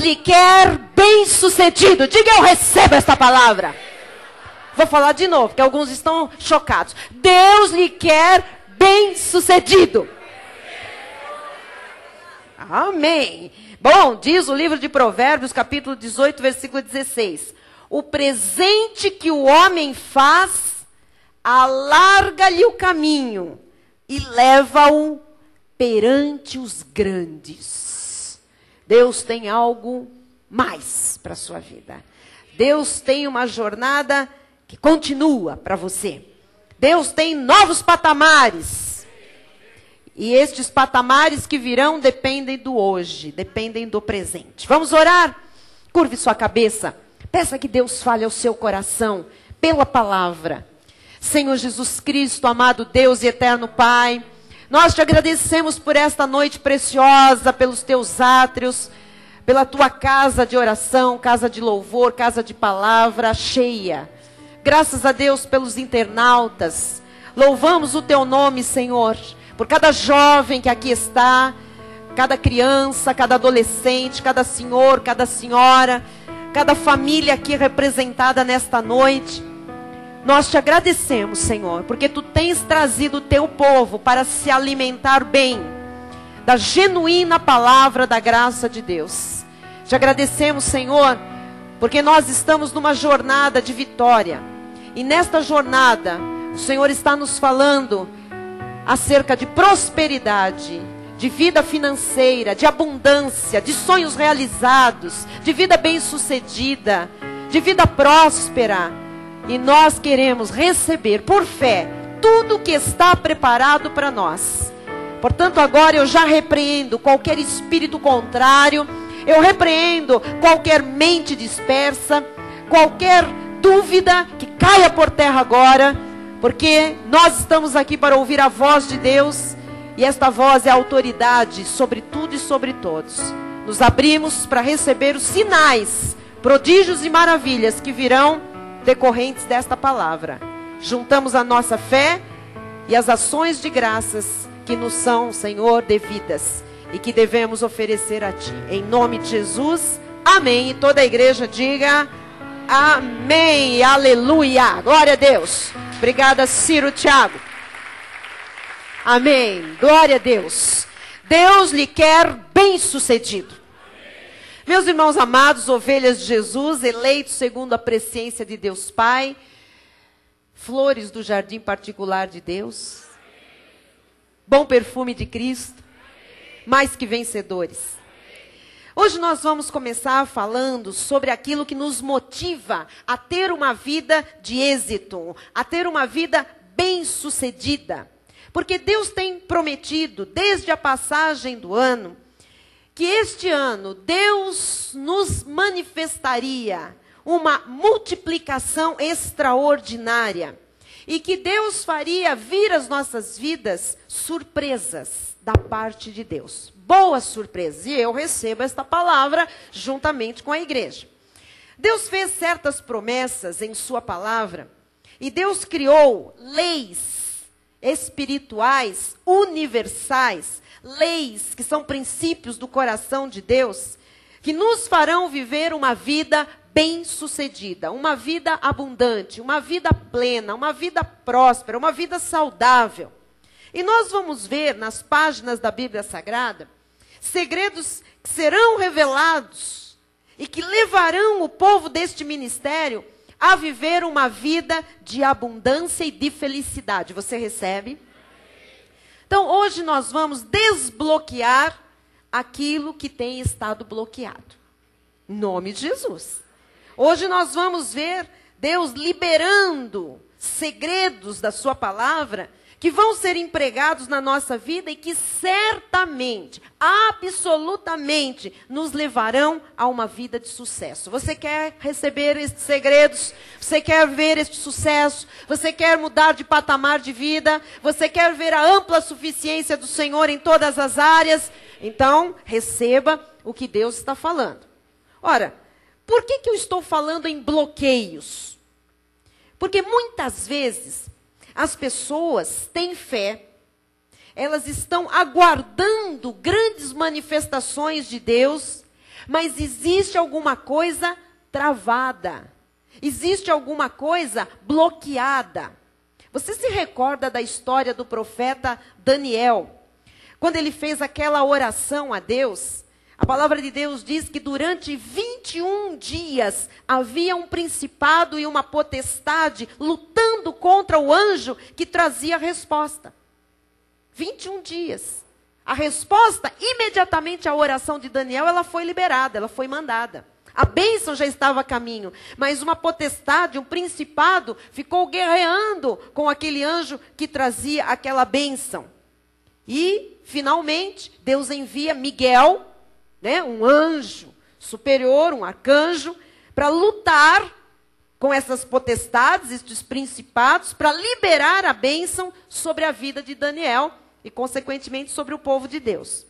lhe quer bem-sucedido. Diga, eu recebo esta palavra. Vou falar de novo, porque alguns estão chocados. Deus lhe quer bem-sucedido. Amém. Bom, diz o livro de Provérbios, capítulo 18, versículo 16. O presente que o homem faz, alarga-lhe o caminho e leva-o perante os grandes. Deus tem algo mais para a sua vida. Deus tem uma jornada que continua para você. Deus tem novos patamares. E estes patamares que virão dependem do hoje, dependem do presente. Vamos orar? Curve sua cabeça. Peça que Deus fale ao seu coração pela palavra. Senhor Jesus Cristo, amado Deus e eterno Pai, nós te agradecemos por esta noite preciosa, pelos teus átrios, pela tua casa de oração, casa de louvor, casa de palavra cheia. Graças a Deus pelos internautas. Louvamos o teu nome, Senhor, por cada jovem que aqui está, cada criança, cada adolescente, cada senhor, cada senhora, cada família aqui representada nesta noite. Nós te agradecemos, Senhor, porque tu tens trazido o teu povo para se alimentar bem da genuína palavra da graça de Deus. Te agradecemos, Senhor, porque nós estamos numa jornada de vitória. E nesta jornada, o Senhor está nos falando acerca de prosperidade, de vida financeira, de abundância, de sonhos realizados, de vida bem-sucedida, de vida próspera. E nós queremos receber por fé tudo que está preparado para nós. Portanto, agora eu já repreendo qualquer espírito contrário, eu repreendo qualquer mente dispersa, qualquer dúvida que caia por terra agora, porque nós estamos aqui para ouvir a voz de Deus, e esta voz é a autoridade sobre tudo e sobre todos. Nos abrimos para receber os sinais, prodígios e maravilhas que virão decorrentes desta palavra. Juntamos a nossa fé e as ações de graças que nos são, Senhor, devidas e que devemos oferecer a Ti. Em nome de Jesus, amém. E toda a igreja diga amém, aleluia, glória a Deus. Obrigada, Ciro, Tiago. Amém, glória a Deus. Deus lhe quer bem-sucedido. Meus irmãos amados, ovelhas de Jesus, eleitos segundo a presciência de Deus Pai, flores do jardim particular de Deus, bom perfume de Cristo, mais que vencedores. Hoje nós vamos começar falando sobre aquilo que nos motiva a ter uma vida de êxito, a ter uma vida bem-sucedida. Porque Deus tem prometido, desde a passagem do ano, que este ano Deus nos manifestaria uma multiplicação extraordinária. E que Deus faria vir às nossas vidas surpresas da parte de Deus. Boas surpresas. E eu recebo esta palavra juntamente com a igreja. Deus fez certas promessas em sua palavra. E Deus criou leis espirituais, universais, leis que são princípios do coração de Deus, que nos farão viver uma vida bem-sucedida, uma vida abundante, uma vida plena, uma vida próspera, uma vida saudável. E nós vamos ver nas páginas da Bíblia Sagrada segredos que serão revelados e que levarão o povo deste ministério a viver uma vida de abundância e de felicidade. Você recebe? Então, hoje nós vamos desbloquear aquilo que tem estado bloqueado. Em nome de Jesus. Hoje nós vamos ver Deus liberando segredos da sua palavra que vão ser empregados na nossa vida e que certamente, absolutamente, nos levarão a uma vida de sucesso. Você quer receber estes segredos? Você quer ver este sucesso? Você quer mudar de patamar de vida? Você quer ver a ampla suficiência do Senhor em todas as áreas? Então, receba o que Deus está falando. Ora, por que eu estou falando em bloqueios? Porque muitas vezes as pessoas têm fé, elas estão aguardando grandes manifestações de Deus, Mas existe alguma coisa travada. Existe alguma coisa bloqueada. Você se recorda da história do profeta Daniel? Quando ele fez aquela oração a Deus, a palavra de Deus diz que durante 21 dias havia um principado e uma potestade lutando contra o anjo que trazia a resposta. 21 dias. A resposta, imediatamente à oração de Daniel, ela foi liberada, ela foi mandada. A bênção já estava a caminho, mas uma potestade, um principado, ficou guerreando com aquele anjo que trazia aquela bênção. E, finalmente, Deus envia Miguel, né, um anjo superior, um arcanjo, para lutar com essas potestades, esses principados, para liberar a bênção sobre a vida de Daniel e, consequentemente, sobre o povo de Deus.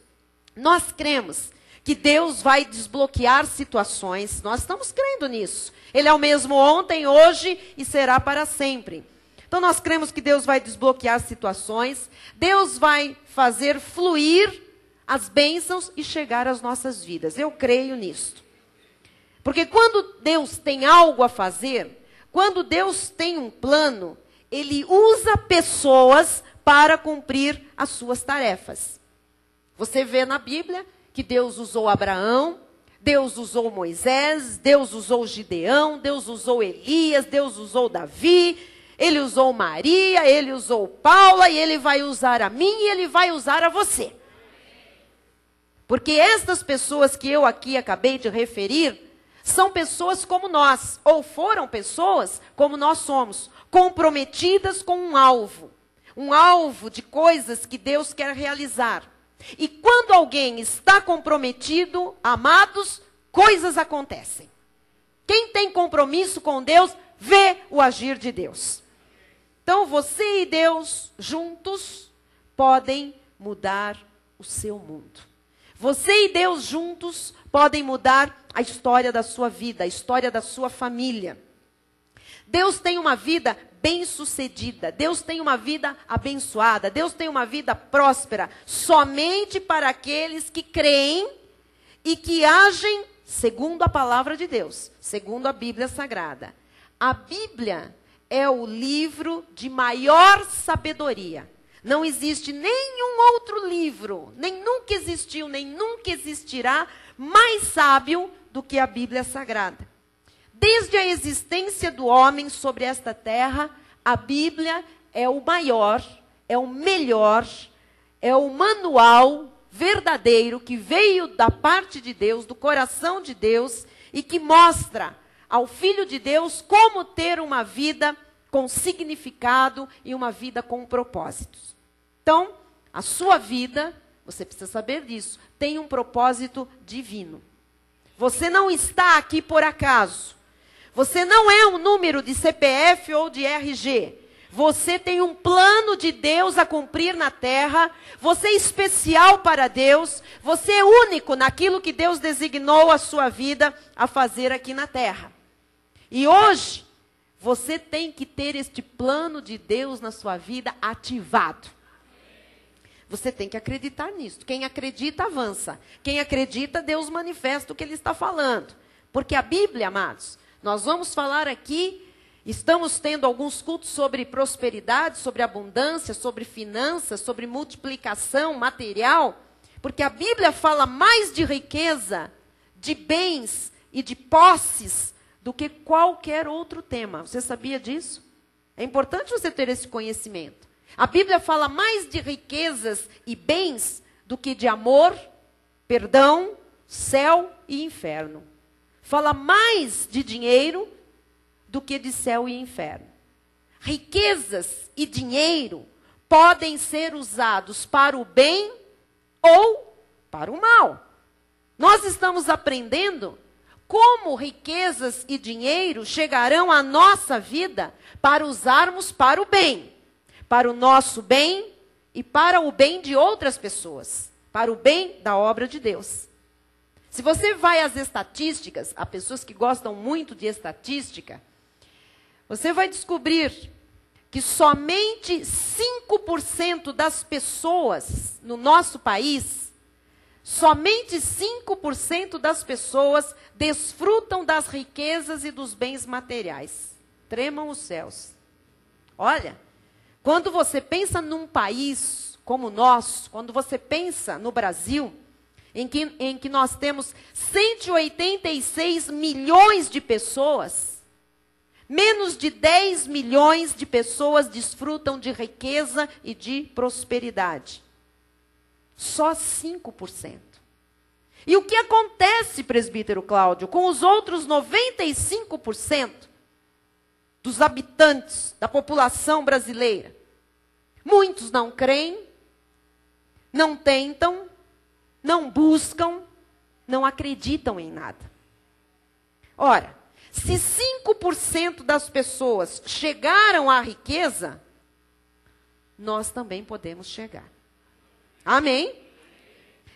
Nós cremos que Deus vai desbloquear situações, nós estamos crendo nisso. Ele é o mesmo ontem, hoje e será para sempre. Então nós cremos que Deus vai desbloquear situações, Deus vai fazer fluir as bênçãos e chegar às nossas vidas. Eu creio nisso. Porque quando Deus tem algo a fazer, quando Deus tem um plano, Ele usa pessoas para cumprir as suas tarefas. Você vê na Bíblia que Deus usou Abraão, Deus usou Moisés, Deus usou Gideão, Deus usou Elias, Deus usou Davi, Ele usou Maria, Ele usou Paula, e Ele vai usar a mim e Ele vai usar a você. Porque estas pessoas que eu aqui acabei de referir, são pessoas como nós, ou foram pessoas como nós somos, comprometidas com um alvo de coisas que Deus quer realizar. E quando alguém está comprometido, amados, coisas acontecem. Quem tem compromisso com Deus, vê o agir de Deus. Então, você e Deus, juntos, podem mudar o seu mundo. Você e Deus, juntos, podem mudar a história da sua vida, a história da sua família. Deus tem uma vida bem-sucedida, Deus tem uma vida abençoada, Deus tem uma vida próspera, somente para aqueles que creem e que agem segundo a palavra de Deus, segundo a Bíblia Sagrada. A Bíblia é o livro de maior sabedoria. Não existe nenhum outro livro, nem nunca existiu, nem nunca existirá, mais sábio do que a Bíblia Sagrada. Desde a existência do homem sobre esta terra, a Bíblia é o maior, é o melhor, é o manual verdadeiro que veio da parte de Deus, do coração de Deus, e que mostra ao Filho de Deus como ter uma vida com significado e uma vida com propósitos. Então, a sua vida, você precisa saber disso, tem um propósito divino. Você não está aqui por acaso. Você não é um número de CPF ou de RG. Você tem um plano de Deus a cumprir na terra. Você é especial para Deus. Você é único naquilo que Deus designou a sua vida a fazer aqui na terra. E hoje, você tem que ter este plano de Deus na sua vida ativado. Você tem que acreditar nisso. Quem acredita, avança. Quem acredita, Deus manifesta o que Ele está falando. Porque a Bíblia, amados, nós vamos falar aqui, estamos tendo alguns cultos sobre prosperidade, sobre abundância, sobre finanças, sobre multiplicação material, porque a Bíblia fala mais de riqueza, de bens e de posses do que qualquer outro tema. Você sabia disso? É importante você ter esse conhecimento. A Bíblia fala mais de riquezas e bens do que de amor, perdão, céu e inferno. Fala mais de dinheiro do que de céu e inferno. Riquezas e dinheiro podem ser usados para o bem ou para o mal. Nós estamos aprendendo como riquezas e dinheiro chegarão à nossa vida para usarmos para o bem. Para o nosso bem e para o bem de outras pessoas. Para o bem da obra de Deus. Se você vai às estatísticas, há pessoas que gostam muito de estatística, você vai descobrir que somente 5% das pessoas no nosso país somente 5% das pessoas desfrutam das riquezas e dos bens materiais. Tremam os céus. Olha, quando você pensa num país como o nosso, quando você pensa no Brasil, em que nós temos 186 milhões de pessoas, menos de 10 milhões de pessoas desfrutam de riqueza e de prosperidade. Só 5%. E o que acontece, presbítero Cláudio, com os outros 95% dos habitantes da população brasileira? Muitos não creem, não tentam, não buscam, não acreditam em nada. Ora, se 5% das pessoas chegaram à riqueza, nós também podemos chegar. Amém?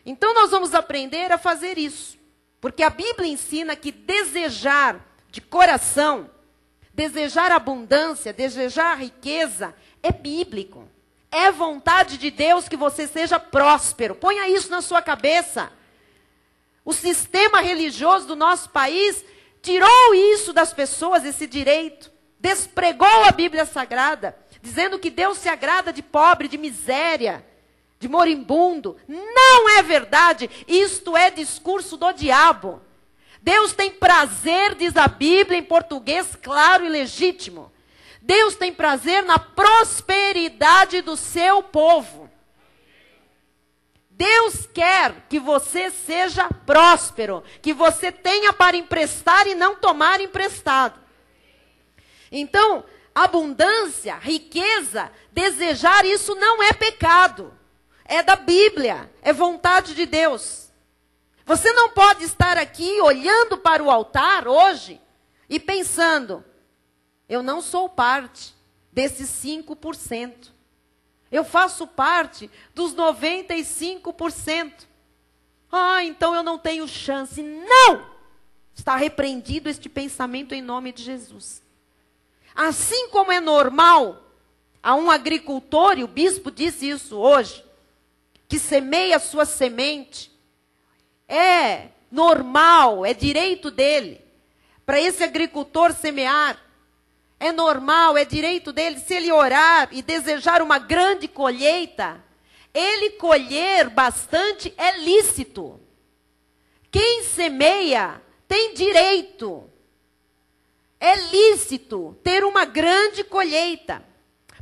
Então nós vamos aprender a fazer isso. Porque a Bíblia ensina que desejar de coração, desejar abundância, desejar riqueza, é bíblico. É vontade de Deus que você seja próspero. Ponha isso na sua cabeça. O sistema religioso do nosso país tirou isso das pessoas, esse direito. Despregou a Bíblia Sagrada, dizendo que Deus se agrada de pobre, de miséria, de moribundo. Não é verdade. Isto é discurso do diabo. Deus tem prazer, diz a Bíblia em português claro e legítimo. Deus tem prazer na prosperidade do seu povo. Deus quer que você seja próspero, que você tenha para emprestar e não tomar emprestado. Então, abundância, riqueza, desejar isso não é pecado. É da Bíblia, é vontade de Deus. Você não pode estar aqui olhando para o altar hoje e pensando: eu não sou parte desses 5%. Eu faço parte dos 95%. Então eu não tenho chance. Não! Está repreendido este pensamento em nome de Jesus. Assim como é normal a um agricultor, e o bispo disse isso hoje, que semeia a sua semente, é normal, é direito dele, para esse agricultor semear. É normal, é direito dele, se ele orar e desejar uma grande colheita, ele colher bastante é lícito. Quem semeia tem direito. É lícito ter uma grande colheita.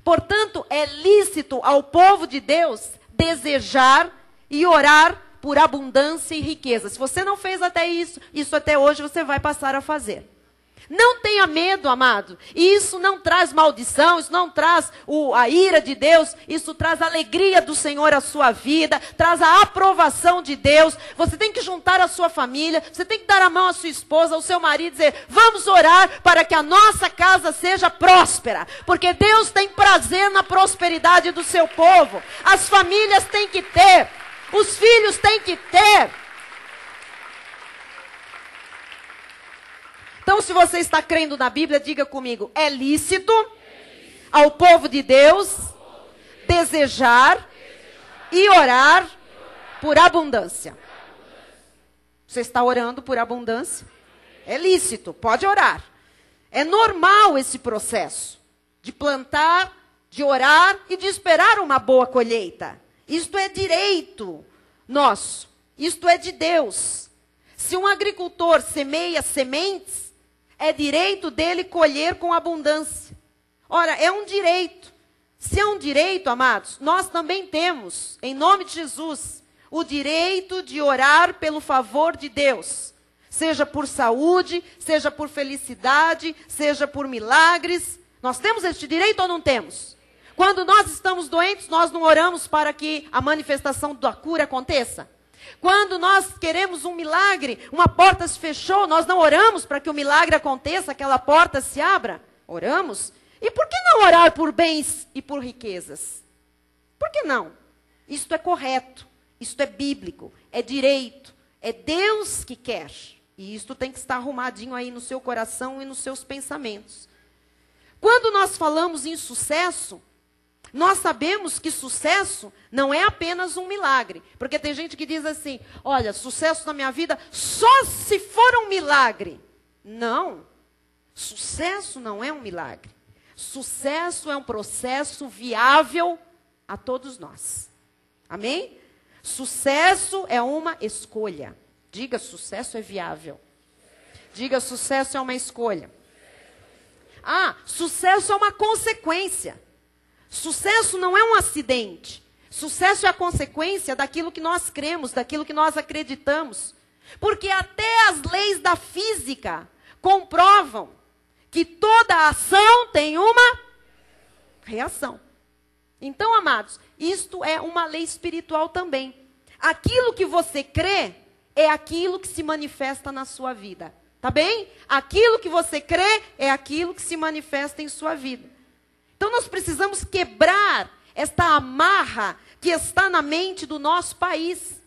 Portanto, é lícito ao povo de Deus desejar e orar por abundância e riqueza. Se você não fez até isso até hoje você vai passar a fazer. Não tenha medo, amado. Isso não traz maldição, isso não traz a ira de Deus, isso traz a alegria do Senhor à sua vida, traz a aprovação de Deus. Você tem que juntar a sua família, você tem que dar a mão à sua esposa, ao seu marido e dizer: vamos orar para que a nossa casa seja próspera, porque Deus tem prazer na prosperidade do seu povo. As famílias têm que ter, os filhos têm que ter. Então, se você está crendo na Bíblia, diga comigo: é lícito ao povo de Deus desejar e orar por abundância. Você está orando por abundância? É lícito, pode orar. É normal esse processo de plantar, de orar e de esperar uma boa colheita. Isto é direito nosso, isto é de Deus. Se um agricultor semeia sementes, é direito dele colher com abundância. Ora, é um direito. Se é um direito, amados, nós também temos, em nome de Jesus, o direito de orar pelo favor de Deus. Seja por saúde, seja por felicidade, seja por milagres. Nós temos este direito ou não temos? Quando nós estamos doentes, nós não oramos para que a manifestação da cura aconteça? Quando nós queremos um milagre, uma porta se fechou, nós não oramos para que o milagre aconteça, aquela porta se abra? Oramos. E por que não orar por bens e por riquezas? Por que não? Isto é correto, isto é bíblico, é direito, é Deus que quer. E isto tem que estar arrumadinho aí no seu coração e nos seus pensamentos. Quando nós falamos em sucesso, Nós sabemos que sucesso não é apenas um milagre. Porque tem gente que diz assim, olha, sucesso na minha vida só se for um milagre. Não. Sucesso não é um milagre. Sucesso é um processo viável a todos nós. Amém? Sucesso é uma escolha. Diga, sucesso é viável. Diga, sucesso é uma escolha. Ah, sucesso é uma consequência. Sucesso não é um acidente. Sucesso é a consequência daquilo que nós cremos, daquilo que nós acreditamos. Porque até as leis da física comprovam que toda ação tem uma reação. Então, amados, isto é uma lei espiritual também. Aquilo que você crê é aquilo que se manifesta na sua vida. Tá bem? Aquilo que você crê é aquilo que se manifesta em sua vida. Então nós precisamos quebrar esta amarra que está na mente do nosso país.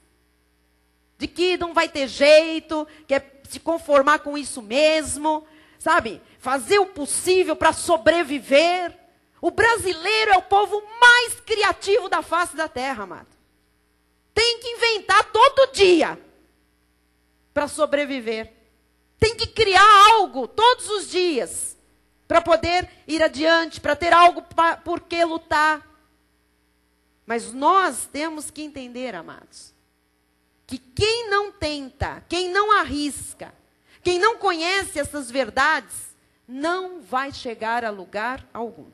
De que não vai ter jeito, que é se conformar com isso mesmo, sabe? Fazer o possível para sobreviver. O brasileiro é o povo mais criativo da face da terra, amado. Tem que inventar todo dia para sobreviver. Tem que criar algo todos os dias para poder ir adiante, para ter algo por que lutar. Mas nós temos que entender, amados, que quem não tenta, quem não arrisca, quem não conhece essas verdades, não vai chegar a lugar algum.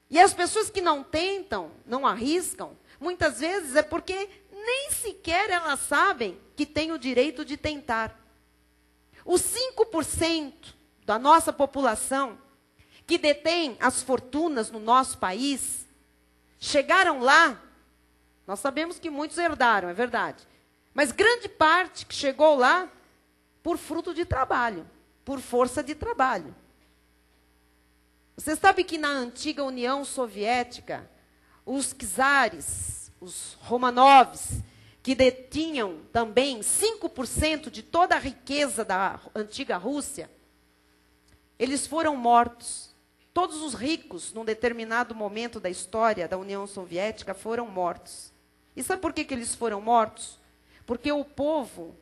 E as pessoas que não tentam, não arriscam, muitas vezes é porque nem sequer elas sabem que têm o direito de tentar. Os 5% da nossa população que detém as fortunas no nosso país, chegaram lá, nós sabemos que muitos herdaram, é verdade. Mas grande parte que chegou lá por fruto de trabalho, por força de trabalho. Você sabe que na antiga União Soviética, os czares, os Romanovs, que detinham também 5% de toda a riqueza da antiga Rússia, eles foram mortos. Todos os ricos, num determinado momento da história da União Soviética, foram mortos. E sabe por que eles foram mortos? Porque o povo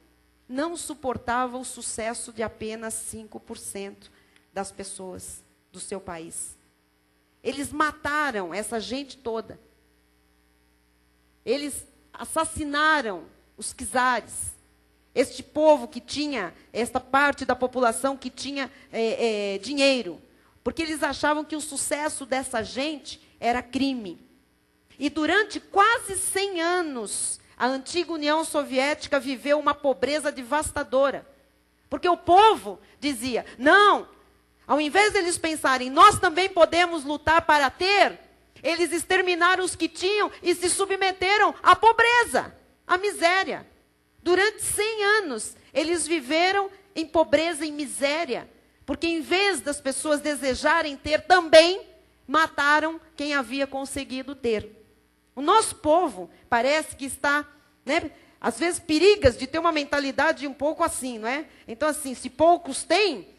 não suportava o sucesso de apenas 5% das pessoas do seu país. Eles mataram essa gente toda. Eles assassinaram os czares. Este povo que tinha, esta parte da população que tinha dinheiro. Porque eles achavam que o sucesso dessa gente era crime. E durante quase 100 anos, a antiga União Soviética viveu uma pobreza devastadora. Porque o povo dizia, não, ao invés de eles pensarem, nós também podemos lutar para ter, eles exterminaram os que tinham e se submeteram à pobreza, à miséria. Durante 100 anos, eles viveram em pobreza e miséria. Porque em vez das pessoas desejarem ter também, mataram quem havia conseguido ter. O nosso povo parece que está, né, às vezes perigas de ter uma mentalidade um pouco assim, não é? Então assim, se poucos têm,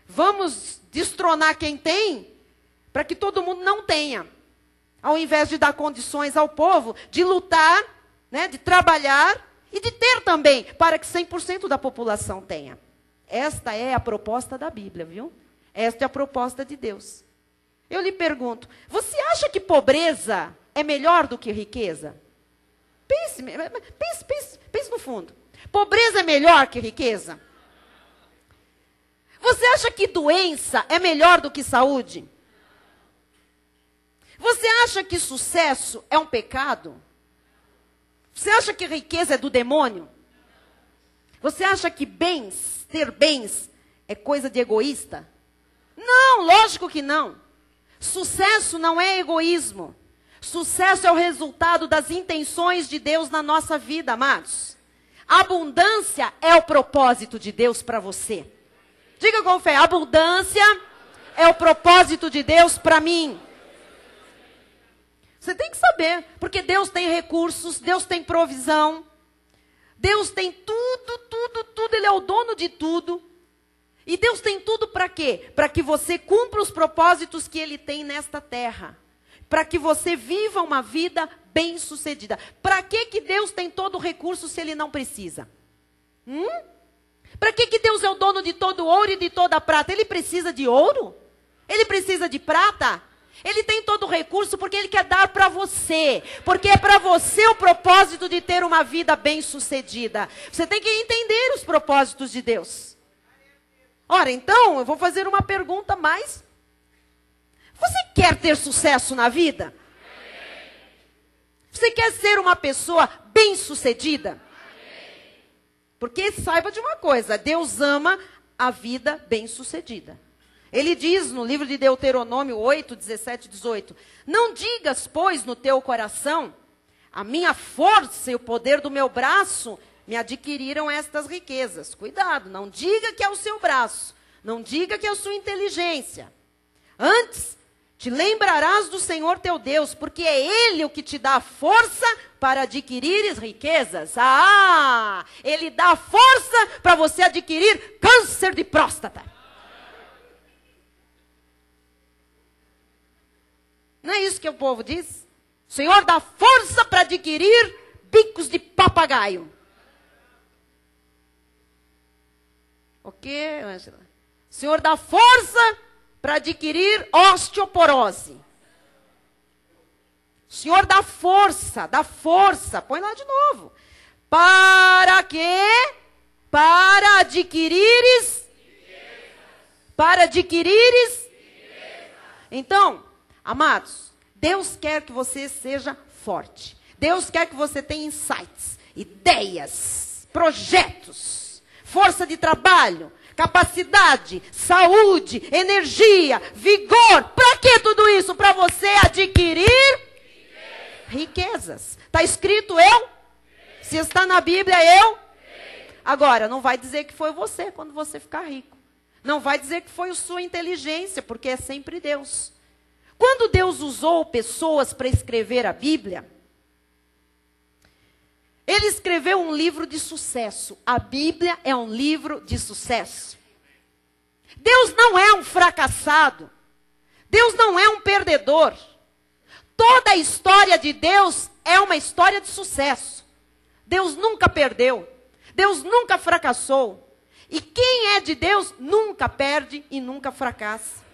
vamos destronar quem tem, para que todo mundo não tenha. Ao invés de dar condições ao povo de lutar, né, de trabalhar e de ter também, para que 100% da população tenha. Esta é a proposta da Bíblia, viu? Esta é a proposta de Deus. Eu lhe pergunto, você acha que pobreza é melhor do que riqueza? Pense no fundo. Pobreza é melhor que riqueza? Você acha que doença é melhor do que saúde? Você acha que sucesso é um pecado? Você acha que riqueza é do demônio? Você acha que ter bens é coisa de egoísta? Não, lógico que não. Sucesso não é egoísmo. Sucesso é o resultado das intenções de Deus na nossa vida, amados. Abundância é o propósito de Deus para você. Diga com fé, abundância é o propósito de Deus para mim. Você tem que saber, porque Deus tem recursos, Deus tem provisão. Deus tem tudo, Ele é o dono de tudo. E Deus tem tudo para quê? Para que você cumpra os propósitos que Ele tem nesta terra. para que você viva uma vida bem-sucedida. Para que Deus tem todo o recurso se Ele não precisa? Para que Deus é o dono de todo o ouro e de toda a prata? Ele precisa de ouro? Ele precisa de prata? Ele tem todo o recurso porque Ele quer dar para você. Porque é para você o propósito de ter uma vida bem-sucedida. Você tem que entender os propósitos de Deus. Ora, então, eu vou fazer uma pergunta mais. Você quer ter sucesso na vida? Você quer ser uma pessoa bem-sucedida? Porque saiba de uma coisa, Deus ama a vida bem-sucedida. Ele diz no livro de Deuteronômio 8, 17 e 18, não digas, pois, no teu coração, a minha força e o poder do meu braço me adquiriram estas riquezas. Cuidado, não diga que é o seu braço, não diga que é a sua inteligência. Antes, te lembrarás do Senhor teu Deus, porque é Ele o que te dá força para adquirires riquezas. Ele dá força para você adquirir câncer de próstata. Não é isso que o povo diz? O Senhor dá força para adquirir bicos de papagaio. O quê, Ângela? O Senhor dá força para adquirir osteoporose. O Senhor dá força, põe lá de novo. Para quê? Para adquirires. Para adquirires. Então, amados, Deus quer que você seja forte. Deus quer que você tenha insights, ideias, projetos, força de trabalho, capacidade, saúde, energia, vigor. Para que tudo isso? Para você adquirir riquezas. Está escrito eu? Se está na Bíblia, eu? Agora, não vai dizer que foi você quando você ficar rico. Não vai dizer que foi a sua inteligência, porque é sempre Deus. Quando Deus usou pessoas para escrever a Bíblia, Ele escreveu um livro de sucesso. A Bíblia é um livro de sucesso. Deus não é um fracassado. Deus não é um perdedor. Toda a história de Deus é uma história de sucesso. Deus nunca perdeu. Deus nunca fracassou. E quem é de Deus nunca perde e nunca fracassa.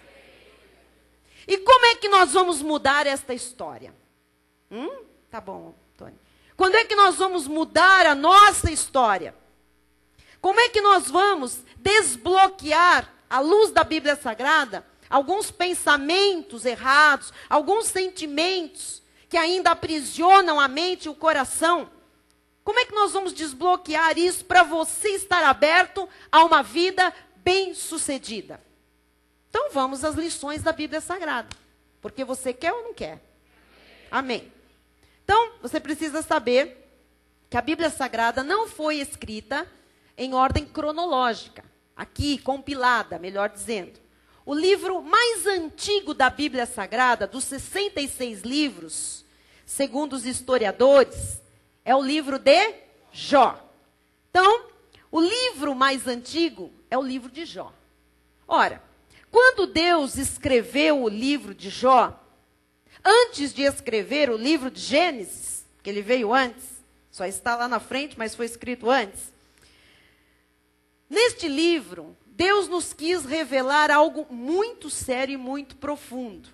E como é que nós vamos mudar esta história? Tá bom, Tony. Quando é que nós vamos mudar a nossa história? Como é que nós vamos desbloquear, à luz da Bíblia Sagrada, alguns pensamentos errados, alguns sentimentos que ainda aprisionam a mente e o coração? Como é que nós vamos desbloquear isso para você estar aberto a uma vida bem-sucedida? Então vamos às lições da Bíblia Sagrada. Porque você quer ou não quer? Amém. Então, você precisa saber que a Bíblia Sagrada não foi escrita em ordem cronológica. Aqui, compilada, melhor dizendo. O livro mais antigo da Bíblia Sagrada, dos 66 livros, segundo os historiadores, é o livro de Jó. Então, o livro mais antigo é o livro de Jó. Ora, quando Deus escreveu o livro de Jó, antes de escrever o livro de Gênesis, que ele veio antes, só está lá na frente, mas foi escrito antes. Neste livro, Deus nos quis revelar algo muito sério e muito profundo.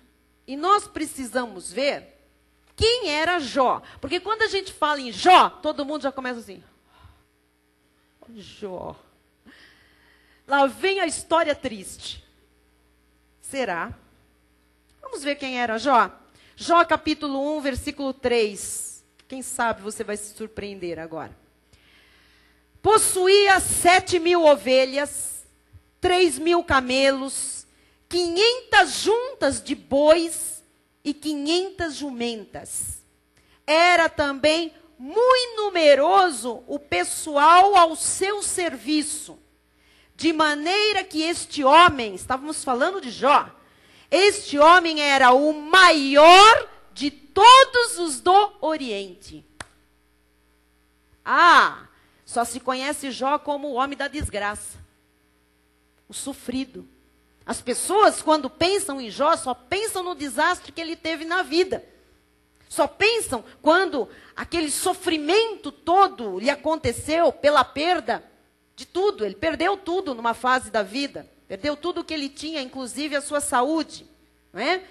E nós precisamos ver quem era Jó. Porque quando a gente fala em Jó, todo mundo já começa assim. Jó. Lá vem a história triste. Será? Vamos ver quem era Jó. Jó capítulo 1, versículo 3. Quem sabe você vai se surpreender agora. Possuía 7.000 ovelhas, 3.000 camelos, 500 juntas de bois e 500 jumentas. Era também muito numeroso o pessoal ao seu serviço. De maneira que este homem, estávamos falando de Jó, este homem era o maior de todos os do Oriente. Só se conhece Jó como o homem da desgraça, o sofrido. As pessoas, quando pensam em Jó, só pensam no desastre que ele teve na vida. Só pensam quando aquele sofrimento todo lhe aconteceu pela perda de tudo. Ele perdeu tudo numa fase da vida. Perdeu tudo que ele tinha, inclusive a sua saúde. Não é?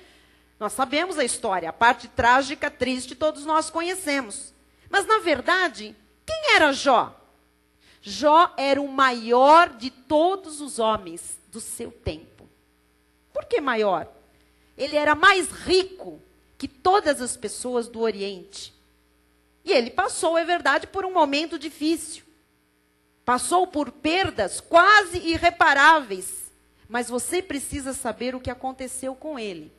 Nós sabemos a história. A parte trágica, triste, todos nós conhecemos. Mas, na verdade, quem era Jó? Jó era o maior de todos os homens do seu tempo. Por que maior? Ele era mais rico que todas as pessoas do Oriente. E ele passou, é verdade, por um momento difícil. Passou por perdas quase irreparáveis. Mas você precisa saber o que aconteceu com ele.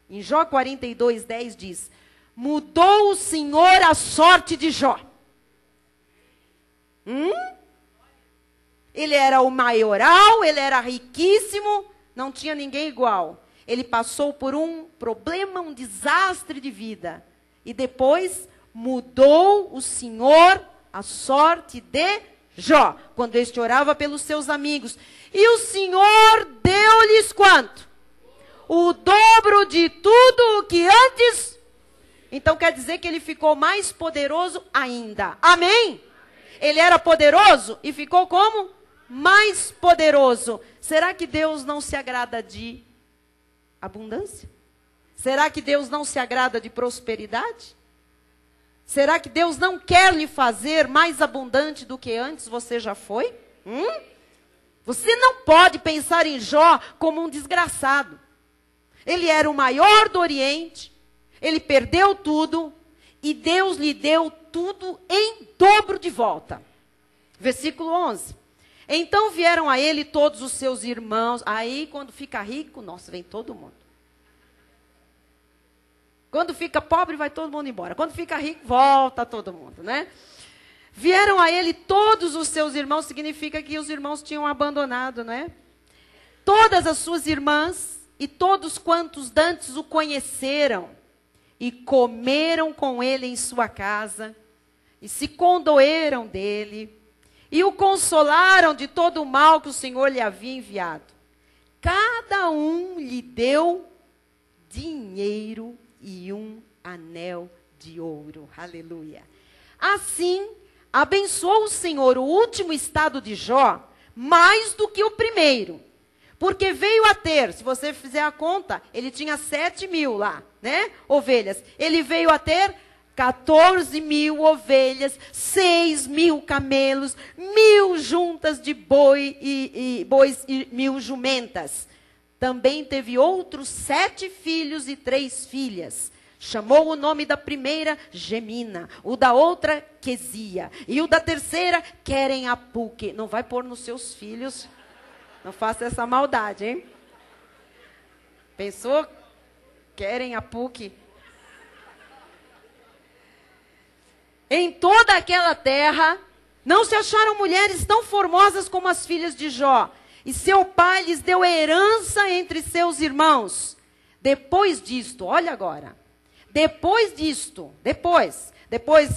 Em Jó 42:10 diz: mudou o Senhor a sorte de Jó. Ele era o maioral, ele era riquíssimo, não tinha ninguém igual. Ele passou por um problema, um desastre de vida. E depois mudou o Senhor a sorte de Jó, quando este orava pelos seus amigos. E o Senhor deu-lhes quanto? O dobro de tudo o que antes. Então quer dizer que ele ficou mais poderoso ainda. Amém? Ele era poderoso e ficou como? Mais poderoso. Será que Deus não se agrada de abundância? Será que Deus não se agrada de prosperidade? Será que Deus não quer lhe fazer mais abundante do que antes você já foi? Você não pode pensar em Jó como um desgraçado. Ele era o maior do Oriente, ele perdeu tudo e Deus lhe deu tudo em dobro de volta. Versículo 11. Então vieram a ele todos os seus irmãos. Aí quando fica rico, nossa, vem todo mundo. Quando fica pobre, vai todo mundo embora. Quando fica rico, volta todo mundo, né? Vieram a ele todos os seus irmãos, significa que os irmãos tinham abandonado, né? Todas as suas irmãs e todos quantos dantes o conheceram e comeram com ele em sua casa e se condoeram dele e o consolaram de todo o mal que o Senhor lhe havia enviado. Cada um lhe deu dinheiro e um anel de ouro. Aleluia. Assim, abençoou o Senhor o último estado de Jó mais do que o primeiro. Porque veio a ter, se você fizer a conta, ele tinha 7.000 lá, né? Ovelhas. Ele veio a ter 14.000 ovelhas, 6.000 camelos, 1.000 juntas de bois e 1.000 jumentas. Também teve outros 7 filhos e 3 filhas. Chamou o nome da primeira Gemina, o da outra Quesia, e o da terceira Querem-Apuque. Não vai pôr nos seus filhos, não faça essa maldade, hein? Pensou? Querem-Apuque. Em toda aquela terra, não se acharam mulheres tão formosas como as filhas de Jó. E seu pai lhes deu herança entre seus irmãos. Depois disto, olha agora. Depois disto, depois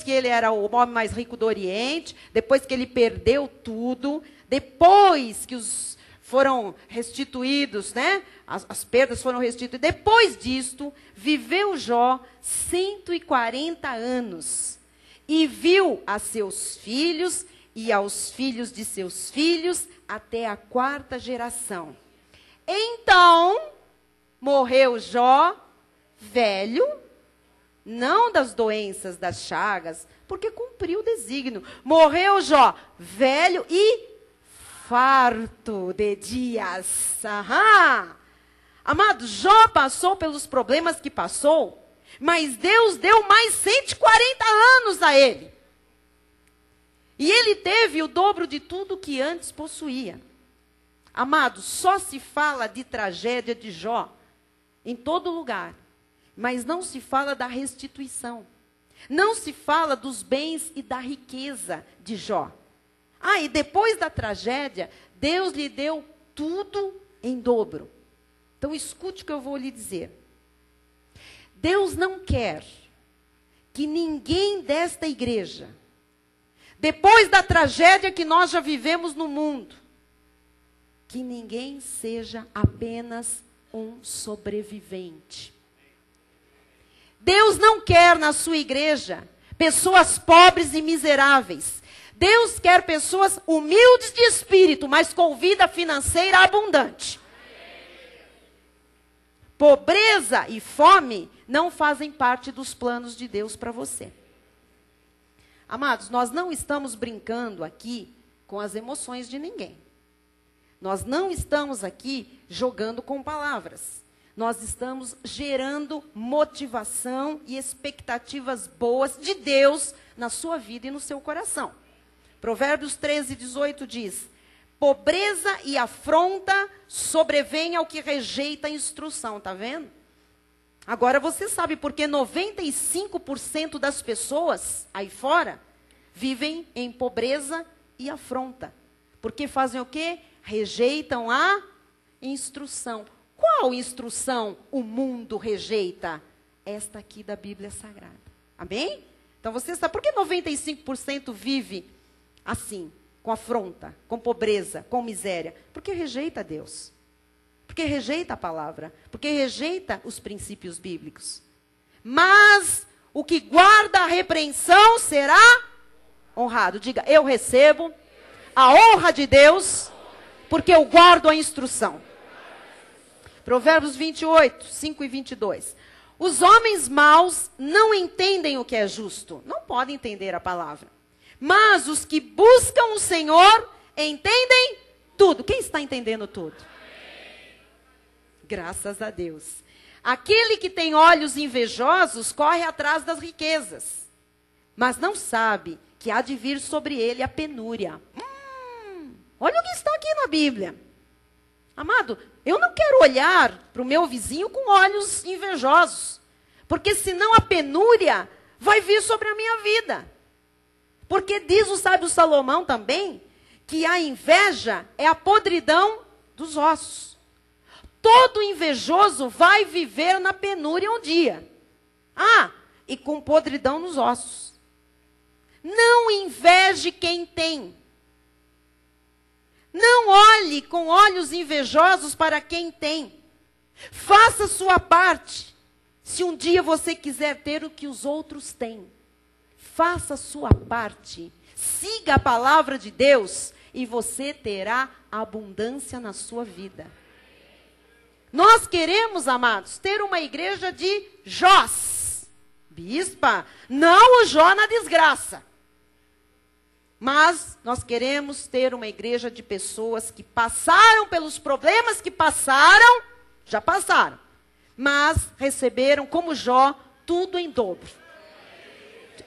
que ele era o homem mais rico do Oriente, depois que ele perdeu tudo, depois que os foram restituídos, né? As perdas foram restituídas. Depois disto, viveu Jó 140 anos. E viu a seus filhos e aos filhos de seus filhos até a 4ª geração. Então, morreu Jó, velho, não das doenças, das chagas, porque cumpriu o desígnio. Morreu Jó, velho e farto de dias. Amado, Jó passou pelos problemas que passou, mas Deus deu mais 140 anos a ele. E ele teve o dobro de tudo que antes possuía. Amados, só se fala de tragédia de Jó em todo lugar, mas não se fala da restituição. Não se fala dos bens e da riqueza de Jó. E depois da tragédia, Deus lhe deu tudo em dobro. Então escute o que eu vou lhe dizer. Deus não quer que ninguém desta igreja, depois da tragédia que nós já vivemos no mundo, que ninguém seja apenas um sobrevivente. Deus não quer na sua igreja pessoas pobres e miseráveis. Deus quer pessoas humildes de espírito, mas com vida financeira abundante. Pobreza e fome não fazem parte dos planos de Deus para você. Amados, nós não estamos brincando aqui com as emoções de ninguém. Nós não estamos aqui jogando com palavras. Nós estamos gerando motivação e expectativas boas de Deus na sua vida e no seu coração. Provérbios 13:18 diz: pobreza e afronta sobrevém ao que rejeita a instrução. Está vendo? Agora você sabe por que 95% das pessoas aí fora vivem em pobreza e afronta. Porque fazem o quê? Rejeitam a instrução. Qual instrução o mundo rejeita? Esta aqui da Bíblia Sagrada. Amém? Então você sabe por que 95% vive assim, com afronta, com pobreza, com miséria? Porque rejeita Deus. Porque rejeita a palavra. Porque rejeita os princípios bíblicos. Mas o que guarda a repreensão será honrado. Diga, eu recebo a honra de Deus porque eu guardo a instrução. Provérbios 28, 5 e 22. Os homens maus não entendem o que é justo. Não podem entender a palavra. Mas os que buscam o Senhor entendem tudo. Quem está entendendo tudo? Graças a Deus. Aquele que tem olhos invejosos corre atrás das riquezas, mas não sabe que há de vir sobre ele a penúria. Olha o que está aqui na Bíblia. Amado, eu não quero olhar para o meu vizinho com olhos invejosos, porque senão a penúria vai vir sobre a minha vida. Porque diz o sábio Salomão também, que a inveja é a podridão dos ossos. Todo invejoso vai viver na penúria um dia. E com podridão nos ossos. Não inveje quem tem. Não olhe com olhos invejosos para quem tem. Faça a sua parte. Se um dia você quiser ter o que os outros têm, faça a sua parte. Siga a palavra de Deus e você terá abundância na sua vida. Nós queremos, amados, ter uma igreja de Jós. Bispa, não o Jó na desgraça. Mas nós queremos ter uma igreja de pessoas que passaram pelos problemas que passaram, já passaram, mas receberam, como Jó, tudo em dobro.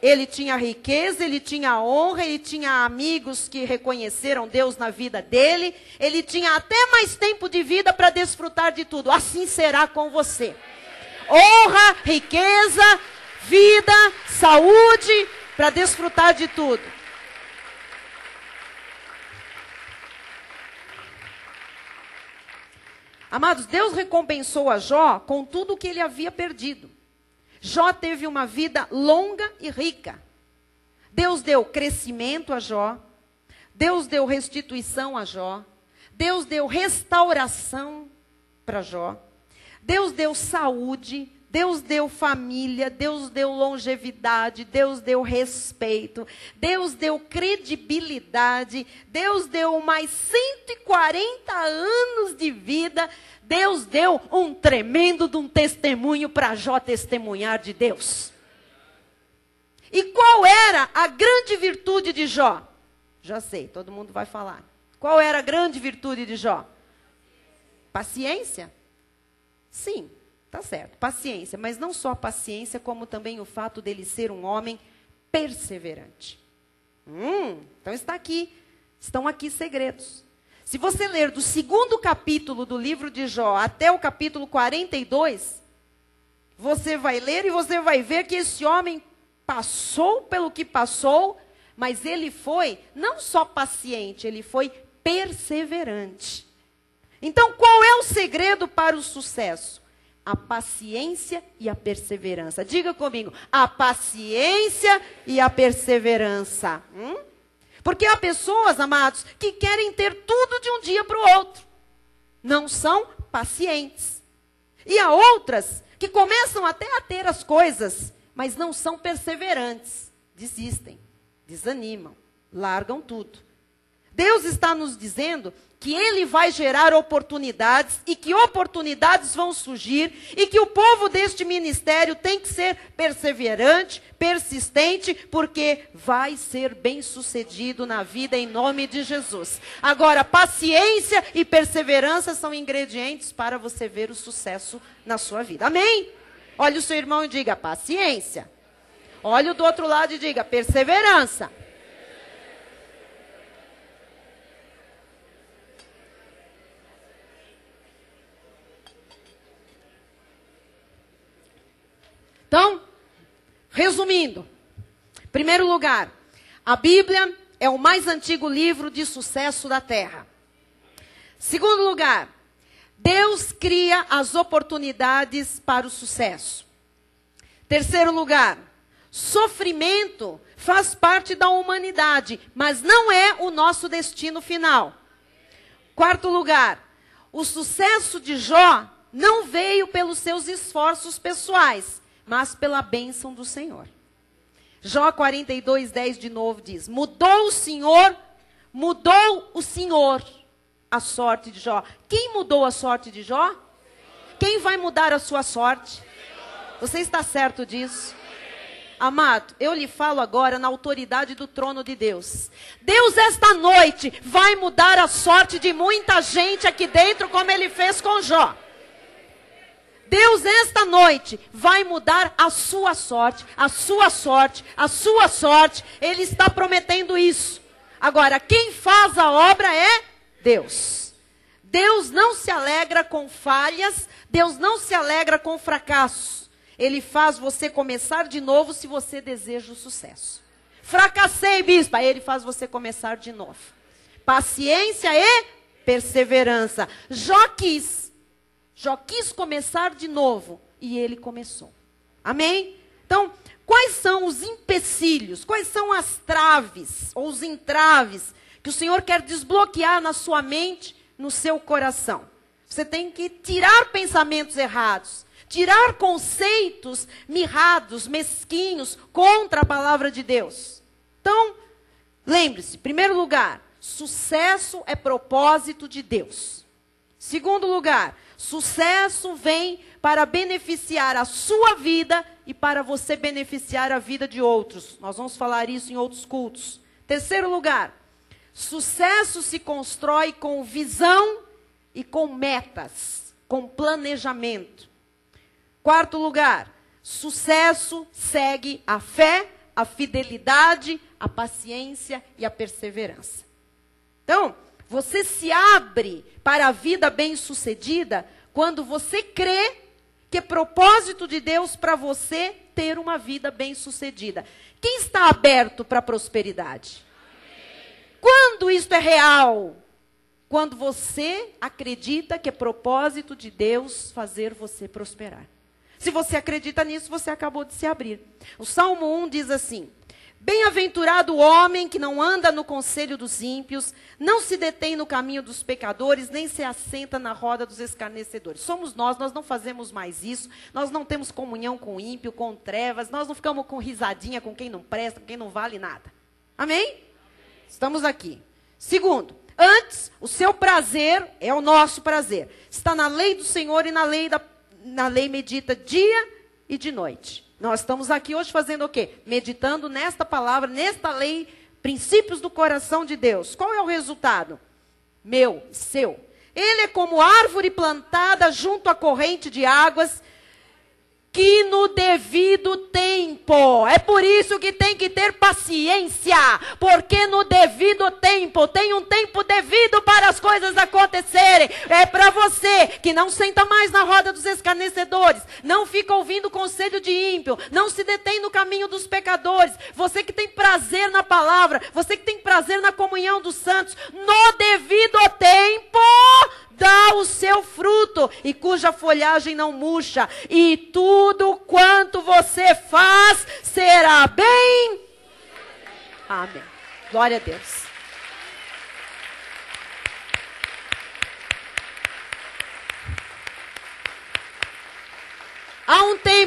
Ele tinha riqueza, ele tinha honra, ele tinha amigos que reconheceram Deus na vida dele, ele tinha até mais tempo de vida para desfrutar de tudo. Assim será com você. Honra, riqueza, vida, saúde, para desfrutar de tudo. Amados, Deus recompensou a Jó com tudo o que ele havia perdido. Jó teve uma vida longa e rica. Deus deu crescimento a Jó. Deus deu restituição a Jó. Deus deu restauração para Jó. Deus deu saúde. Deus deu família. Deus deu longevidade. Deus deu respeito. Deus deu credibilidade. Deus deu mais 140 anos de vida. Deus deu um tremendo de um testemunho para Jó testemunhar de Deus. E qual era a grande virtude de Jó? Já sei, todo mundo vai falar. Qual era a grande virtude de Jó? Paciência? Sim, tá certo, paciência. Mas não só a paciência, como também o fato dele ser um homem perseverante. Então estão aqui segredos. Se você ler do 2º capítulo do livro de Jó até o capítulo 42, você vai ler e você vai ver que esse homem passou pelo que passou, mas ele foi não só paciente, ele foi perseverante. Então, qual é o segredo para o sucesso? A paciência e a perseverança. Diga comigo, a paciência e a perseverança. Porque há pessoas, amados, que querem ter tudo de um dia para o outro. não são pacientes. E há outras que começam até a ter as coisas, mas não são perseverantes. Desistem, desanimam, largam tudo. Deus está nos dizendo que Ele vai gerar oportunidades e que oportunidades vão surgir e que o povo deste ministério tem que ser perseverante, persistente, porque vai ser bem-sucedido na vida em nome de Jesus. Agora, paciência e perseverança são ingredientes para você ver o sucesso na sua vida. Amém? Olhe o seu irmão e diga paciência. Olhe o do outro lado e diga perseverança. Então, resumindo, em primeiro lugar, a Bíblia é o mais antigo livro de sucesso da Terra. Segundo lugar, Deus cria as oportunidades para o sucesso. Terceiro lugar, sofrimento faz parte da humanidade, mas não é o nosso destino final. Quarto lugar, o sucesso de Jó não veio pelos seus esforços pessoais, mas pela bênção do Senhor. Jó 42:10 de novo diz: mudou o Senhor a sorte de Jó. Quem mudou a sorte de Jó? Quem vai mudar a sua sorte? Você está certo disso? Amado, eu lhe falo agora na autoridade do trono de Deus. Deus esta noite vai mudar a sorte de muita gente aqui dentro, como Ele fez com Jó. Deus esta noite vai mudar a sua sorte, a sua sorte, a sua sorte. Ele está prometendo isso. Agora, quem faz a obra é Deus. Deus não se alegra com falhas, Deus não se alegra com fracassos. Ele faz você começar de novo se você deseja o sucesso. Fracassei, bispa, Ele faz você começar de novo. Paciência e perseverança. Jó quis começar de novo e ele começou. Amém? Então, quais são os empecilhos, quais são as traves ou os entraves que o Senhor quer desbloquear na sua mente, no seu coração? Você tem que tirar pensamentos errados, tirar conceitos mirrados, mesquinhos, contra a palavra de Deus. Então, lembre-se, em primeiro lugar, sucesso é propósito de Deus. Segundo lugar, sucesso vem para beneficiar a sua vida e para você beneficiar a vida de outros. Nós vamos falar isso em outros cultos. Terceiro lugar, sucesso se constrói com visão e com metas, com planejamento. Quarto lugar, sucesso segue a fé, a fidelidade, a paciência e a perseverança. Então, você se abre para a vida bem-sucedida quando você crê que é propósito de Deus para você ter uma vida bem-sucedida. Quem está aberto para a prosperidade? Quando isto é real? Quando você acredita que é propósito de Deus fazer você prosperar. Se você acredita nisso, você acabou de se abrir. O Salmo 1 diz assim: bem-aventurado o homem que não anda no conselho dos ímpios, não se detém no caminho dos pecadores, nem se assenta na roda dos escarnecedores. Somos nós não fazemos mais isso, nós não temos comunhão com o ímpio, com trevas, nós não ficamos com risadinha com quem não presta, com quem não vale nada. Amém? Estamos aqui. Segundo, antes, o seu prazer é o nosso prazer. Está na lei do Senhor e na lei medita dia e de noite. Nós estamos aqui hoje fazendo o quê? Meditando nesta palavra, nesta lei, princípios do coração de Deus. Qual é o resultado? Meu, seu. Ele é como árvore plantada junto à corrente de águas, que no devido tempo, é por isso que tem que ter paciência, porque no devido tempo, tem um tempo devido para as coisas acontecerem. É para você que não senta mais na roda dos escarnecedores, não fica ouvindo conselho de ímpio, não se detém no caminho dos pecadores, você que tem prazer na palavra, você que tem prazer na comunhão dos santos, no devido tempo, dá o seu fruto, e cuja folhagem não murcha, e tudo quanto você faz será bem. Amém. Glória a Deus.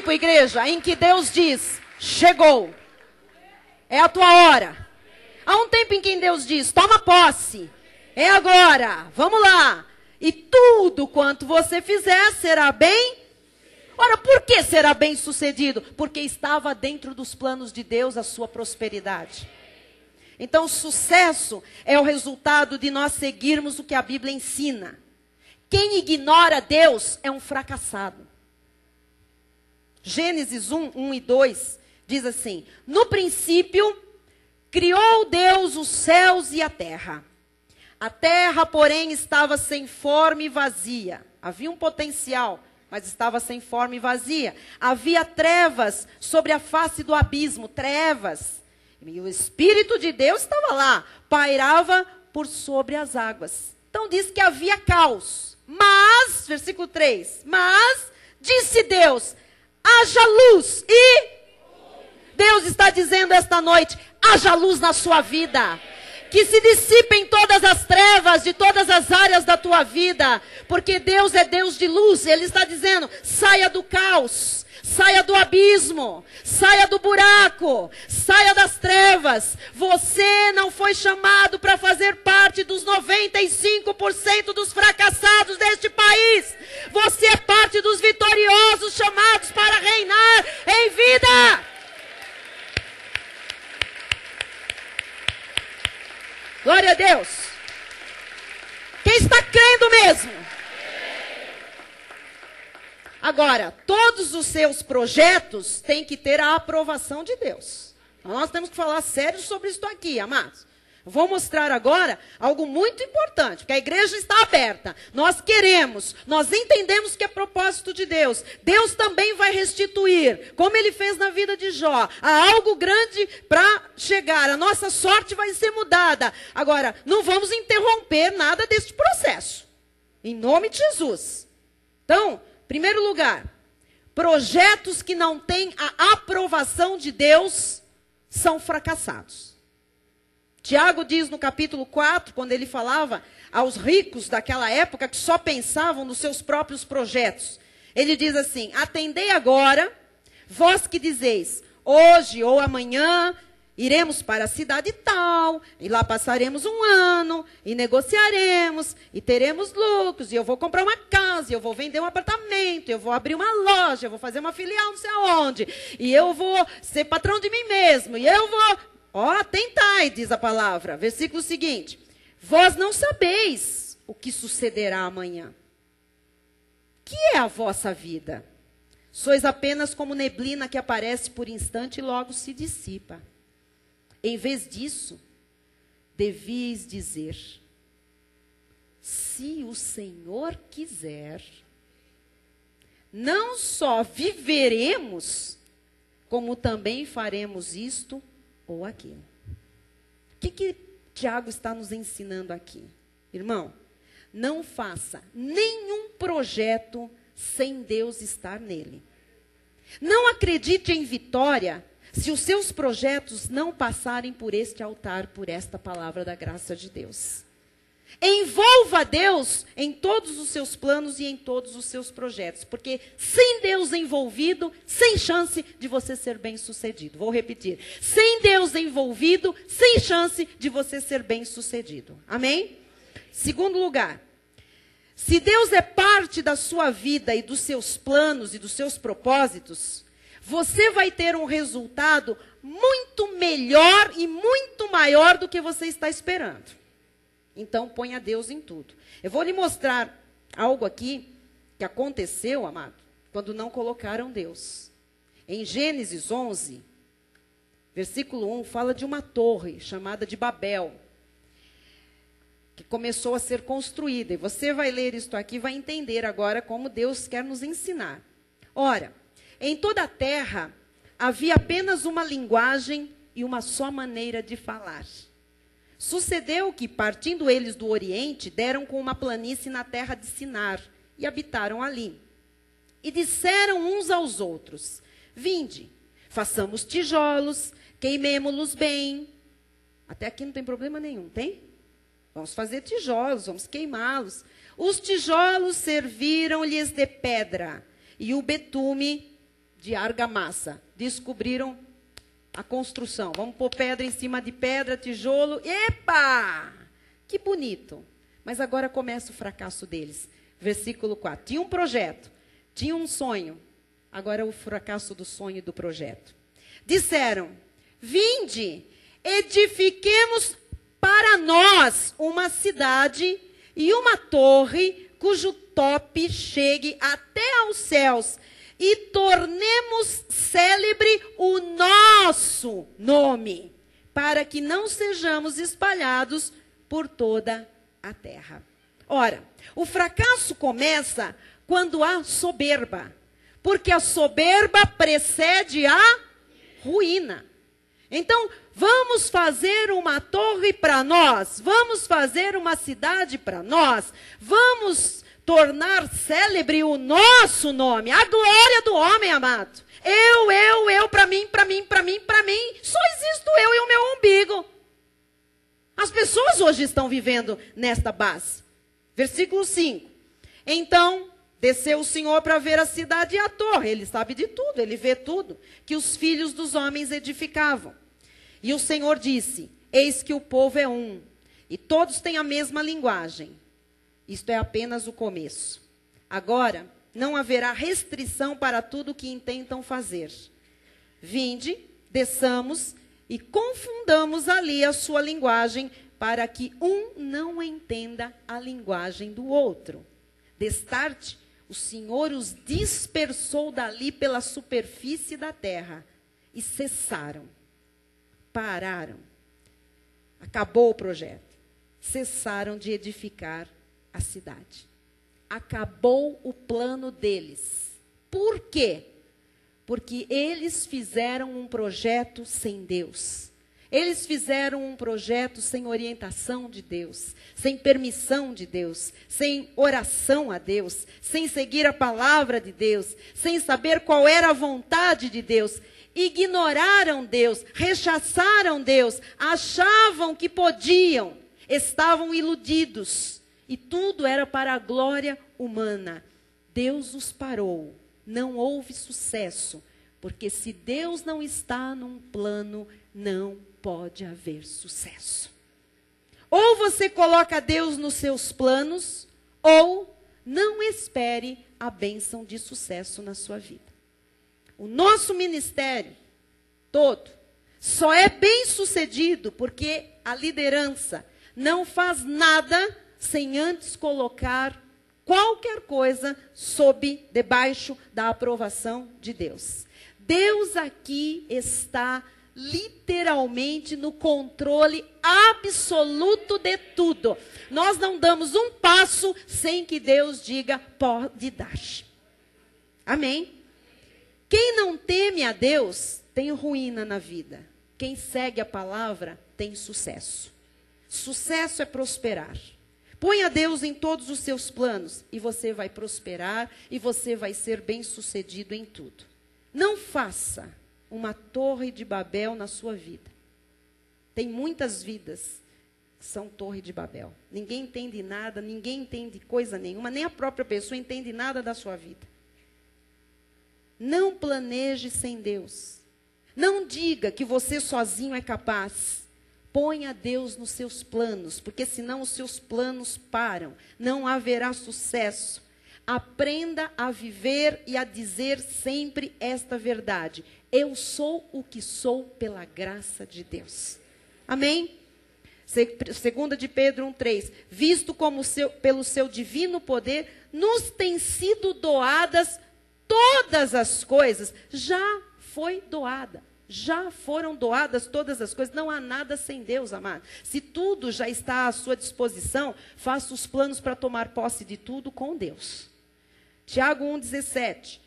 tempo, igreja, em que Deus diz, chegou. É a tua hora. Há um tempo em que Deus diz, toma posse. É agora, vamos lá. E tudo quanto você fizer será bem. Ora, por que será bem sucedido? Porque estava dentro dos planos de Deus a sua prosperidade. Então, o sucesso é o resultado de nós seguirmos o que a Bíblia ensina. Quem ignora Deus é um fracassado. Gênesis 1 e 2 diz assim: no princípio, criou Deus os céus e a terra. A terra, porém, estava sem forma e vazia. Havia um potencial, mas estava sem forma e vazia. Havia trevas sobre a face do abismo, trevas. E o Espírito de Deus estava lá, pairava por sobre as águas. Então diz que havia caos. Mas, versículo 3, mas disse Deus, haja luz. E Deus está dizendo esta noite, haja luz na sua vida. Que se dissipem todas as trevas de todas as áreas da tua vida. Porque Deus é Deus de luz. Ele está dizendo, saia do caos. Saia do abismo, saia do buraco, saia das trevas. Você não foi chamado para fazer parte dos 95% dos fracassados deste país. Você é parte dos vitoriosos chamados para reinar em vida. Glória a Deus. Quem está crendo mesmo? Agora, todos os seus projetos têm que ter a aprovação de Deus. Então, nós temos que falar sério sobre isso aqui, amados. Vou mostrar agora algo muito importante, porque a igreja está aberta. Nós queremos, nós entendemos que é propósito de Deus. Deus também vai restituir, como Ele fez na vida de Jó. Há algo grande para chegar, a nossa sorte vai ser mudada. Agora, não vamos interromper nada deste processo. Em nome de Jesus. Então, primeiro lugar, projetos que não têm a aprovação de Deus são fracassados. Tiago diz no capítulo 4, quando ele falava aos ricos daquela época que só pensavam nos seus próprios projetos. Ele diz assim, atendei agora, vós que dizeis, hoje ou amanhã iremos para a cidade tal, e lá passaremos um ano, e negociaremos, e teremos lucros, e eu vou comprar uma casa, e eu vou vender um apartamento, e eu vou abrir uma loja, eu vou fazer uma filial não sei aonde, e eu vou ser patrão de mim mesmo, e eu vou... Ó, tentai, diz a palavra. Versículo seguinte. Vós não sabeis o que sucederá amanhã. Que é a vossa vida? Sois apenas como neblina que aparece por instante e logo se dissipa. Em vez disso, devias dizer, se o Senhor quiser, não só viveremos, como também faremos isto ou aquilo. O que Tiago está nos ensinando aqui? Irmão, não faça nenhum projeto sem Deus estar nele. Não acredite em vitória se os seus projetos não passarem por este altar, por esta palavra da graça de Deus. Envolva Deus em todos os seus planos e em todos os seus projetos. Porque sem Deus envolvido, sem chance de você ser bem-sucedido. Vou repetir. Sem Deus envolvido, sem chance de você ser bem-sucedido. Amém? Segundo lugar. Se Deus é parte da sua vida e dos seus planos e dos seus propósitos, você vai ter um resultado muito melhor e muito maior do que você está esperando. Então, ponha Deus em tudo. Eu vou lhe mostrar algo aqui que aconteceu, amado, quando não colocaram Deus. Em Gênesis 11, versículo 1, fala de uma torre chamada de Babel, que começou a ser construída. E você vai ler isto aqui e vai entender agora como Deus quer nos ensinar. Ora, em toda a terra havia apenas uma linguagem e uma só maneira de falar. Sucedeu que, partindo eles do Oriente, deram com uma planície na terra de Sinar, e habitaram ali. E disseram uns aos outros, vinde, façamos tijolos, queimemo-los bem. Até aqui não tem problema nenhum, tem? Vamos fazer tijolos, vamos queimá-los. Os tijolos serviram-lhes de pedra, e o betume de argamassa. Descobriram a construção. Vamos pôr pedra em cima de pedra, tijolo. Epa! Que bonito. Mas agora começa o fracasso deles. Versículo 4. Tinha um projeto, tinha um sonho. Agora é o fracasso do sonho e do projeto. Disseram: vinde, edifiquemos para nós uma cidade e uma torre cujo tope chegue até aos céus, e tornemos célebre o nosso nome, para que não sejamos espalhados por toda a terra. Ora, o fracasso começa quando há soberba, porque a soberba precede a ruína. Então, vamos fazer uma torre para nós, vamos fazer uma cidade para nós, vamos tornar célebre o nosso nome, a glória do homem, amado. Eu, para mim, só existo eu e o meu umbigo. As pessoas hoje estão vivendo nesta base. Versículo 5. Então, desceu o Senhor para ver a cidade e a torre. Ele sabe de tudo, ele vê tudo que os filhos dos homens edificavam. E o Senhor disse: eis que o povo é um, e todos têm a mesma linguagem. Isto é apenas o começo. Agora, não haverá restrição para tudo o que intentam fazer. Vinde, desçamos e confundamos ali a sua linguagem, para que um não entenda a linguagem do outro. Destarte, o Senhor os dispersou dali pela superfície da terra, e cessaram, pararam. Acabou o projeto. Cessaram de edificar a cidade. Acabou o plano deles. Por quê? Porque eles fizeram um projeto sem Deus. Eles fizeram um projeto sem orientação de Deus, sem permissão de Deus, sem oração a Deus, sem seguir a palavra de Deus, sem saber qual era a vontade de Deus. Ignoraram Deus, rechaçaram Deus, achavam que podiam, estavam iludidos. E tudo era para a glória humana. Deus os parou. Não houve sucesso. Porque se Deus não está num plano, não pode haver sucesso. Ou você coloca Deus nos seus planos, ou não espere a bênção de sucesso na sua vida. O nosso ministério todo só é bem sucedido porque a liderança não faz nada sem antes colocar qualquer coisa debaixo da aprovação de Deus. Deus aqui está literalmente no controle absoluto de tudo. Nós não damos um passo sem que Deus diga pode dar. Amém? Quem não teme a Deus tem ruína na vida. Quem segue a palavra tem sucesso. Sucesso é prosperar. Ponha Deus em todos os seus planos e você vai prosperar e você vai ser bem-sucedido em tudo. Não faça uma torre de Babel na sua vida. Tem muitas vidas que são torre de Babel. Ninguém entende nada, ninguém entende coisa nenhuma, nem a própria pessoa entende nada da sua vida. Não planeje sem Deus. Não diga que você sozinho é capaz. Ponha Deus nos seus planos, porque senão os seus planos param. Não haverá sucesso. Aprenda a viver e a dizer sempre esta verdade. Eu sou o que sou pela graça de Deus. Amém? 2 de Pedro 1,3. Visto como pelo seu divino poder, nos têm sido doadas todas as coisas. Já foi doada. Já foram doadas todas as coisas. Não há nada sem Deus, amado. Se tudo já está à sua disposição, faça os planos para tomar posse de tudo com Deus. Tiago 1,17.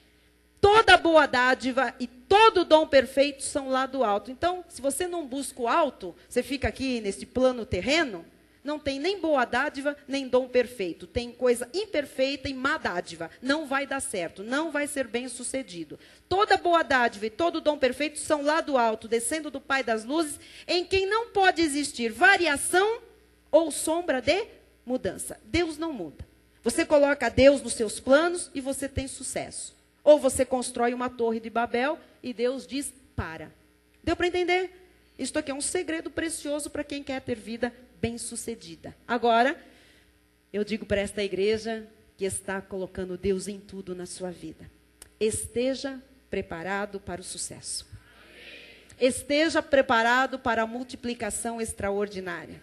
Toda boa dádiva e todo dom perfeito são lá do alto. Então, se você não busca o alto, você fica aqui nesse plano terreno, não tem nem boa dádiva, nem dom perfeito. Tem coisa imperfeita e má dádiva. Não vai dar certo, não vai ser bem sucedido. Toda boa dádiva e todo dom perfeito são lá do alto, descendo do Pai das luzes, em quem não pode existir variação ou sombra de mudança. Deus não muda. Você coloca Deus nos seus planos e você tem sucesso. Ou você constrói uma torre de Babel e Deus diz, para. Deu para entender? Isto aqui é um segredo precioso para quem quer ter vida bem-sucedida. Agora, eu digo para esta igreja que está colocando Deus em tudo na sua vida. Esteja preparado para o sucesso. Esteja preparado para a multiplicação extraordinária.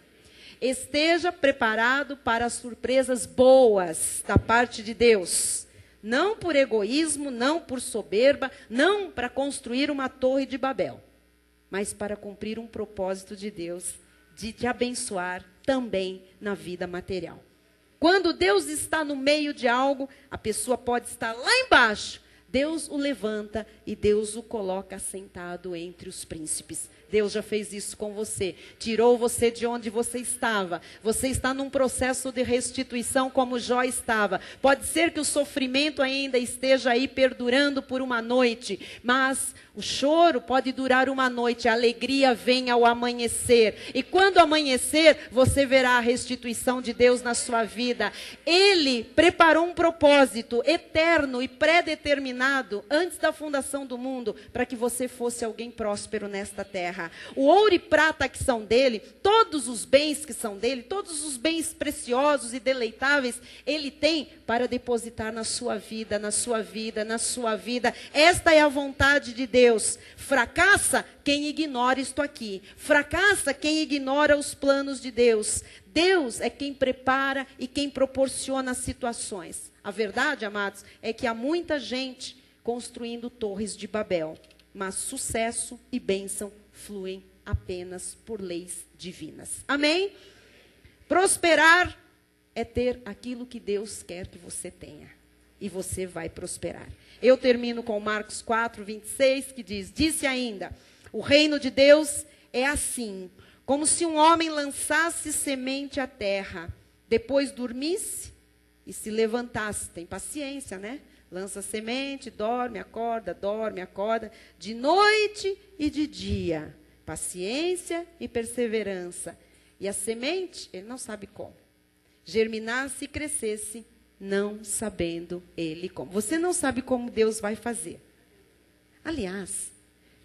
Esteja preparado para as surpresas boas da parte de Deus. Não por egoísmo, não por soberba, não para construir uma torre de Babel, mas para cumprir um propósito de Deus, de te abençoar também na vida material. Quando Deus está no meio de algo, a pessoa pode estar lá embaixo. Deus o levanta e Deus o coloca sentado entre os príncipes. Deus já fez isso com você. Tirou você de onde você estava. Você está num processo de restituição como Jó estava. Pode ser que o sofrimento ainda esteja aí perdurando por uma noite. Mas o choro pode durar uma noite. A alegria vem ao amanhecer. E quando amanhecer, você verá a restituição de Deus na sua vida. Ele preparou um propósito eterno e pré-determinado antes da fundação do mundo para que você fosse alguém próspero nesta terra. O ouro e prata que são dele, todos os bens que são dele, todos os bens preciosos e deleitáveis, ele tem para depositar na sua vida, na sua vida, na sua vida. Esta é a vontade de Deus. Fracassa quem ignora isto aqui. Fracassa quem ignora os planos de Deus. Deus é quem prepara e quem proporciona as situações. A verdade, amados, é que há muita gente construindo torres de Babel, mas sucesso e bênção fluem apenas por leis divinas. Amém? Prosperar é ter aquilo que Deus quer que você tenha. E você vai prosperar. Eu termino com Marcos 4, 26, que diz, disse ainda, o reino de Deus é assim, como se um homem lançasse semente à terra, depois dormisse e se levantasse. Tem paciência, né? Lança semente, dorme, acorda, de noite e de dia. Paciência e perseverança. E a semente, ele não sabe como. Germinasse e crescesse, não sabendo ele como. Você não sabe como Deus vai fazer. Aliás,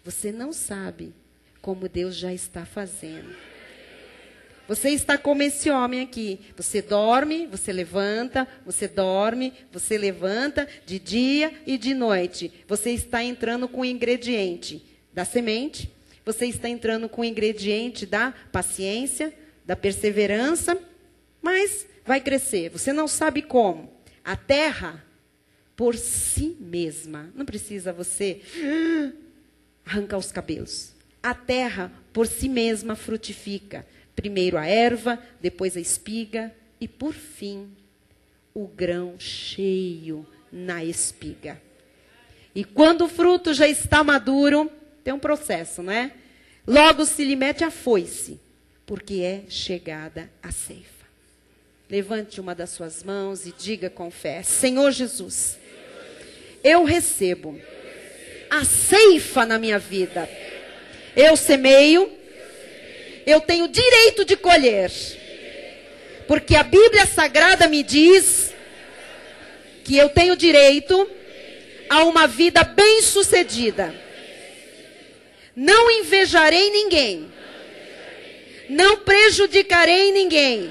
você não sabe como Deus já está fazendo. Você está como esse homem aqui. Você dorme, você levanta, você dorme, você levanta, de dia e de noite. Você está entrando com o ingrediente da semente. Você está entrando com o ingrediente da paciência, da perseverança. Mas vai crescer. Você não sabe como. A terra, por si mesma. Não precisa você arrancar os cabelos. A terra, por si mesma, frutifica. Primeiro a erva, depois a espiga e, por fim, o grão cheio na espiga. E quando o fruto já está maduro, tem um processo, né? Logo se lhe mete a foice, porque é chegada a ceifa. Levante uma das suas mãos e diga com fé, Senhor Jesus, eu recebo a ceifa na minha vida. Eu semeio. Eu tenho direito de colher. Porque a Bíblia Sagrada me diz que eu tenho direito a uma vida bem-sucedida. Não invejarei ninguém. Não prejudicarei ninguém.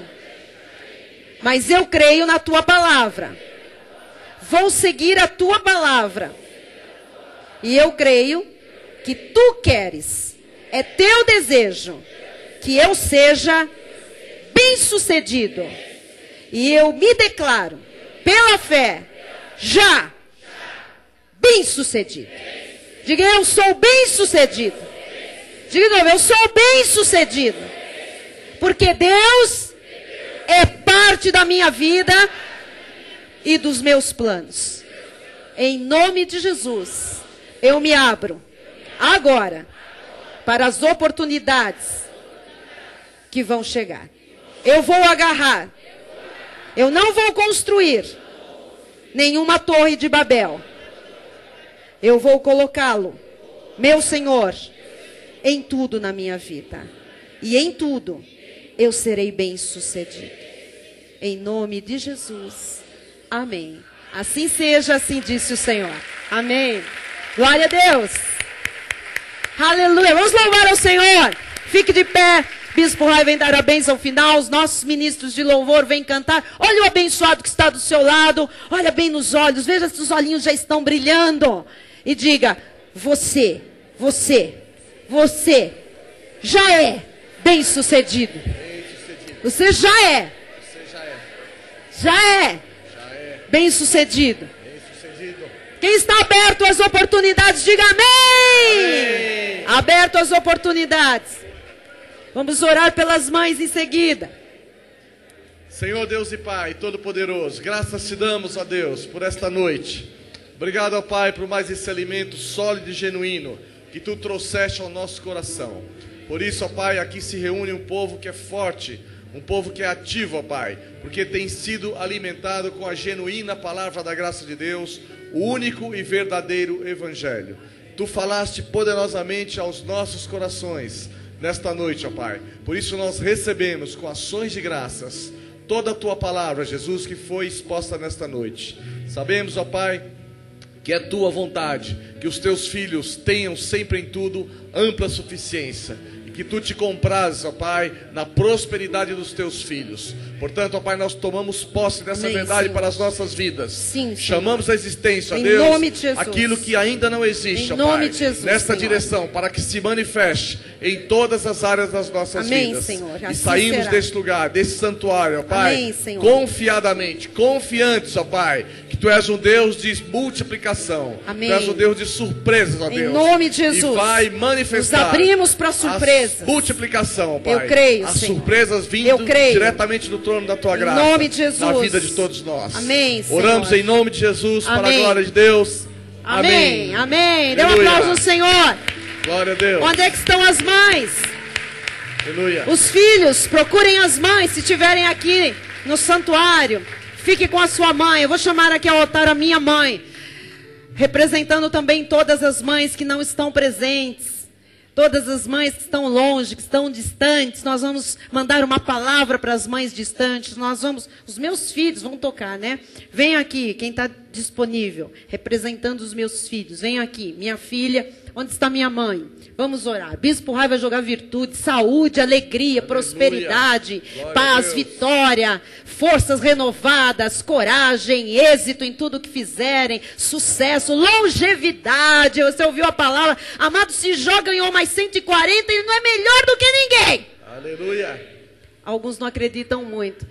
Mas eu creio na tua palavra. Vou seguir a tua palavra. E eu creio que tu queres. É teu desejo que eu seja bem-sucedido. E eu me declaro, pela fé, já bem-sucedido. Diga, eu sou bem-sucedido. Diga de novo, eu sou bem-sucedido. Porque Deus é parte da minha vida e dos meus planos. Em nome de Jesus, eu me abro agora para as oportunidades que vão chegar. Eu vou agarrar. Eu não vou construir nenhuma torre de Babel. Eu vou colocá-lo, meu Senhor, em tudo na minha vida. E em tudo eu serei bem-sucedido. Em nome de Jesus. Amém. Assim seja, assim disse o Senhor. Amém. Glória a Deus. Aleluia. Vamos louvar ao Senhor. Fique de pé. Bispo Rai vem dar a bênção final. Os nossos ministros de louvor vêm cantar. Olha o abençoado que está do seu lado. Olha bem nos olhos. Veja se os olhinhos já estão brilhando. E diga, você já é bem-sucedido. Você já é. Já é bem-sucedido. Quem está aberto às oportunidades, diga amém. Aberto às oportunidades. Vamos orar pelas mães em seguida. Senhor Deus e Pai Todo-Poderoso, graças te damos, ó Deus, por esta noite. Obrigado, ó Pai, por mais esse alimento sólido e genuíno que tu trouxeste ao nosso coração. Por isso, ó Pai, aqui se reúne um povo que é forte, um povo que é ativo, ó Pai, porque tem sido alimentado com a genuína palavra da graça de Deus, o único e verdadeiro Evangelho. Tu falaste poderosamente aos nossos corações nesta noite, ó Pai. Por isso nós recebemos com ações de graças toda a Tua palavra, Jesus, que foi exposta nesta noite. Sabemos, ó Pai, que é Tua vontade que os Teus filhos tenham sempre em tudo ampla suficiência. Que tu te comprases, ó Pai, na prosperidade dos teus filhos. Portanto, ó Pai, nós tomamos posse dessa verdade para as nossas vidas. Sim, chamamos a existência, ó em Deus, nome de Jesus, aquilo que ainda não existe, ó nome Pai, de Jesus, nesta Senhor, direção, para que se manifeste em todas as áreas das nossas amém, vidas. Senhor, e assim saímos será. desse lugar, desse santuário, ó Pai, amém, Senhor, confiadamente, confiantes, ó Pai, que tu és um Deus de multiplicação. Amém. Tu és um Deus de surpresas, ó Deus. Em nome de Jesus, e vai manifestar. nos abrimos para surpresas. Multiplicação, Pai. Eu creio, as Senhor. surpresas vindo diretamente do trono da Tua graça. Em nome de Jesus. Na vida de todos nós. Amém, Senhor. Oramos em nome de Jesus, amém, para a glória de Deus. Amém. Amém. Dê um Aleluia. aplauso ao Senhor. Glória a Deus. Onde é que estão as mães? Aleluia. Os filhos, procurem as mães se estiverem aqui no santuário. Fique com a sua mãe. Eu vou chamar aqui ao altar a minha mãe, representando também todas as mães que não estão presentes. Todas as mães que estão longe, que estão distantes, nós vamos mandar uma palavra para as mães distantes. Os meus filhos vão tocar, né? Vem aqui, quem está disponível, representando os meus filhos. Vem aqui, minha filha, onde está minha mãe? Vamos orar. Bispo Rai vai jogar virtude, saúde, alegria, prosperidade, paz, vitória, forças renovadas, coragem, êxito em tudo que fizerem, sucesso, longevidade. Você ouviu a palavra? Amado, se Jó ganhou mais 140, ele não é melhor do que ninguém. Aleluia. Alguns não acreditam muito.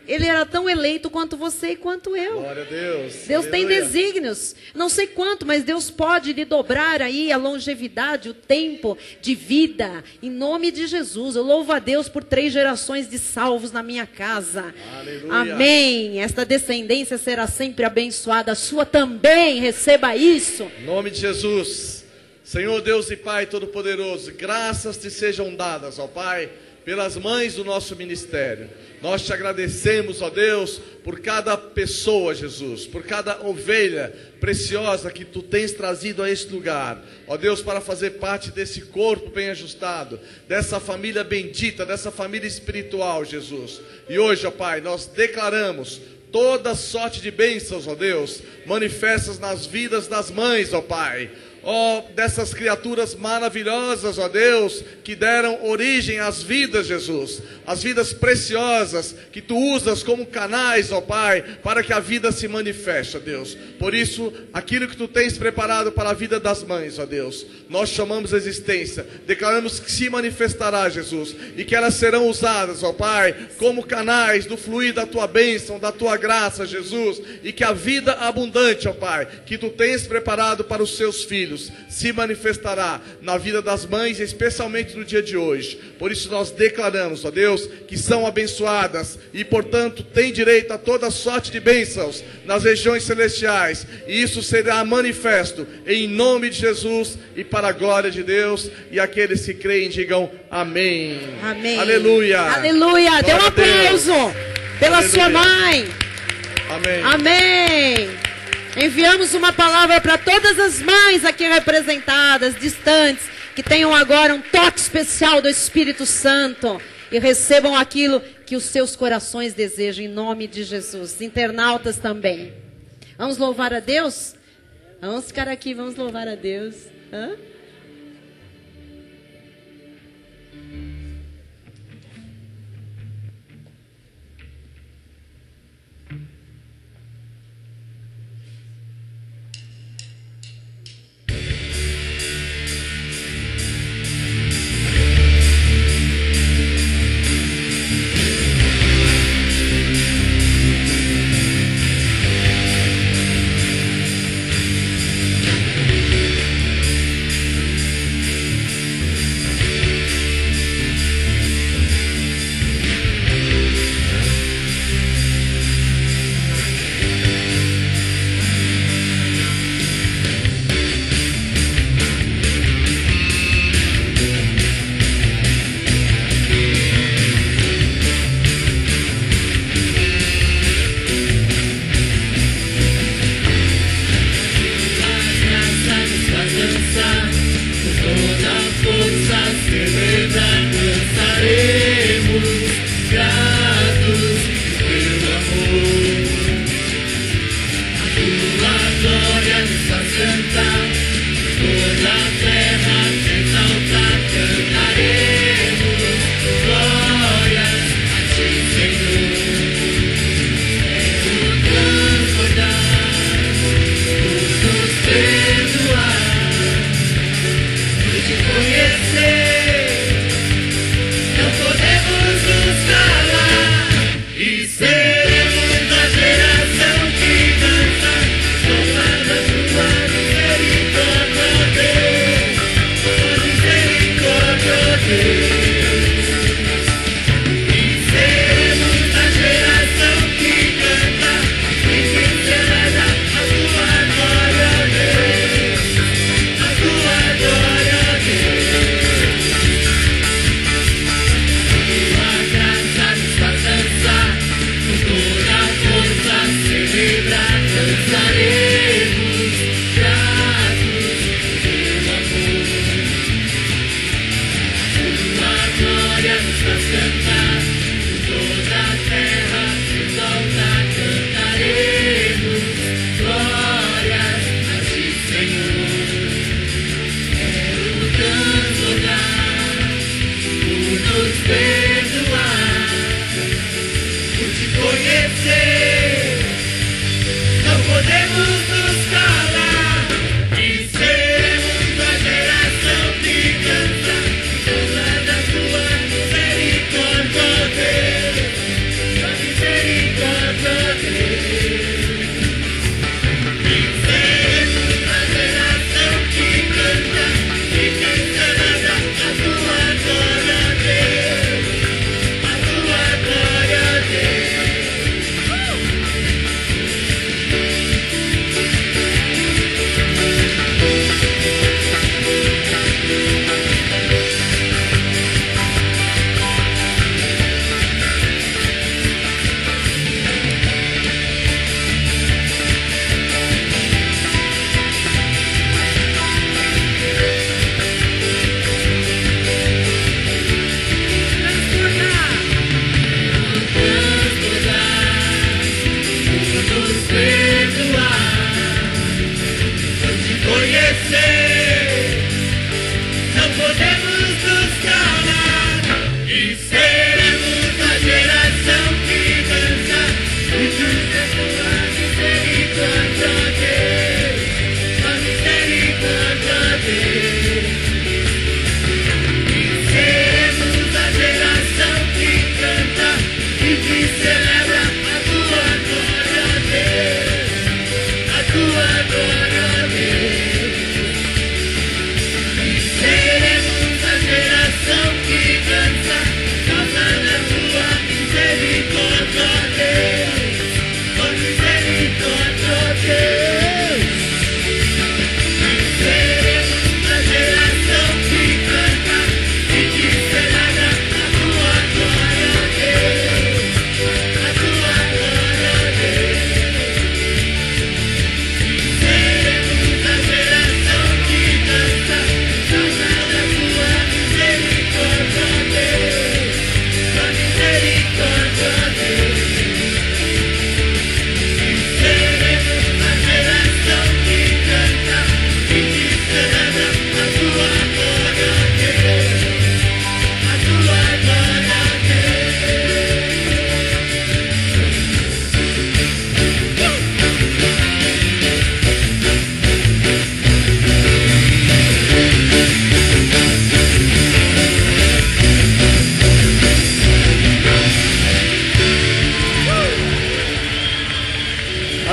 Ele era tão eleito quanto você e quanto eu. Glória a Deus. Deus tem Aleluia. desígnios. Não sei quanto, mas Deus pode lhe dobrar aí a longevidade, o tempo de vida. Em nome de Jesus. Eu louvo a Deus por 3 gerações de salvos na minha casa. Aleluia. Amém. Esta descendência será sempre abençoada. A sua também. Receba isso. Em nome de Jesus. Senhor Deus e Pai Todo-Poderoso, graças te sejam dadas, ó Pai, pelas mães do nosso ministério. Nós te agradecemos, ó Deus, por cada pessoa, Jesus, por cada ovelha preciosa que tu tens trazido a este lugar, ó Deus, para fazer parte desse corpo bem ajustado, dessa família bendita, dessa família espiritual, Jesus. E hoje, ó Pai, nós declaramos toda sorte de bênçãos, ó Deus, manifestas nas vidas das mães, ó Pai. Ó, dessas criaturas maravilhosas, ó Deus, que deram origem às vidas, Jesus, as vidas preciosas que tu usas como canais, ó Pai, para que a vida se manifeste, ó Deus. Por isso, aquilo que tu tens preparado para a vida das mães, ó Deus, nós chamamos a existência, declaramos que se manifestará, Jesus, e que elas serão usadas, ó Pai, como canais do fluir da tua bênção, da tua graça, Jesus, e que a vida abundante, ó Pai, que tu tens preparado para os seus filhos, se manifestará na vida das mães, especialmente no dia de hoje. Por isso nós declaramos, ó Deus, que são abençoadas e, portanto, têm direito a toda sorte de bênçãos nas regiões celestiais. E isso será manifesto em nome de Jesus e para a glória de Deus. E aqueles que creem digam amém. Amém. Aleluia. Aleluia. Dê um aplauso pela Aleluia. sua mãe. Amém. Amém. Enviamos uma palavra para todas as mães aqui representadas, distantes, que tenham agora um toque especial do Espírito Santo e recebam aquilo que os seus corações desejam, em nome de Jesus. Internautas também. Vamos louvar a Deus? Vamos ficar aqui, vamos louvar a Deus. Hã?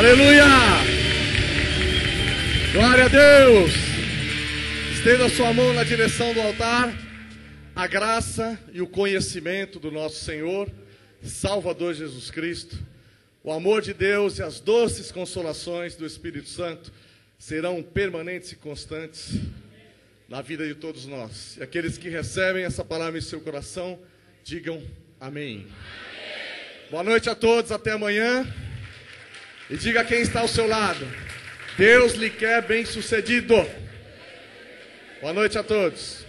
Aleluia! Glória a Deus! Estenda a sua mão na direção do altar. A graça e o conhecimento do nosso Senhor, Salvador Jesus Cristo, o amor de Deus e as doces consolações do Espírito Santo serão permanentes e constantes na vida de todos nós. E aqueles que recebem essa palavra em seu coração, digam amém. Boa noite a todos, até amanhã. E diga a quem está ao seu lado: Deus lhe quer bem-sucedido. Boa noite a todos.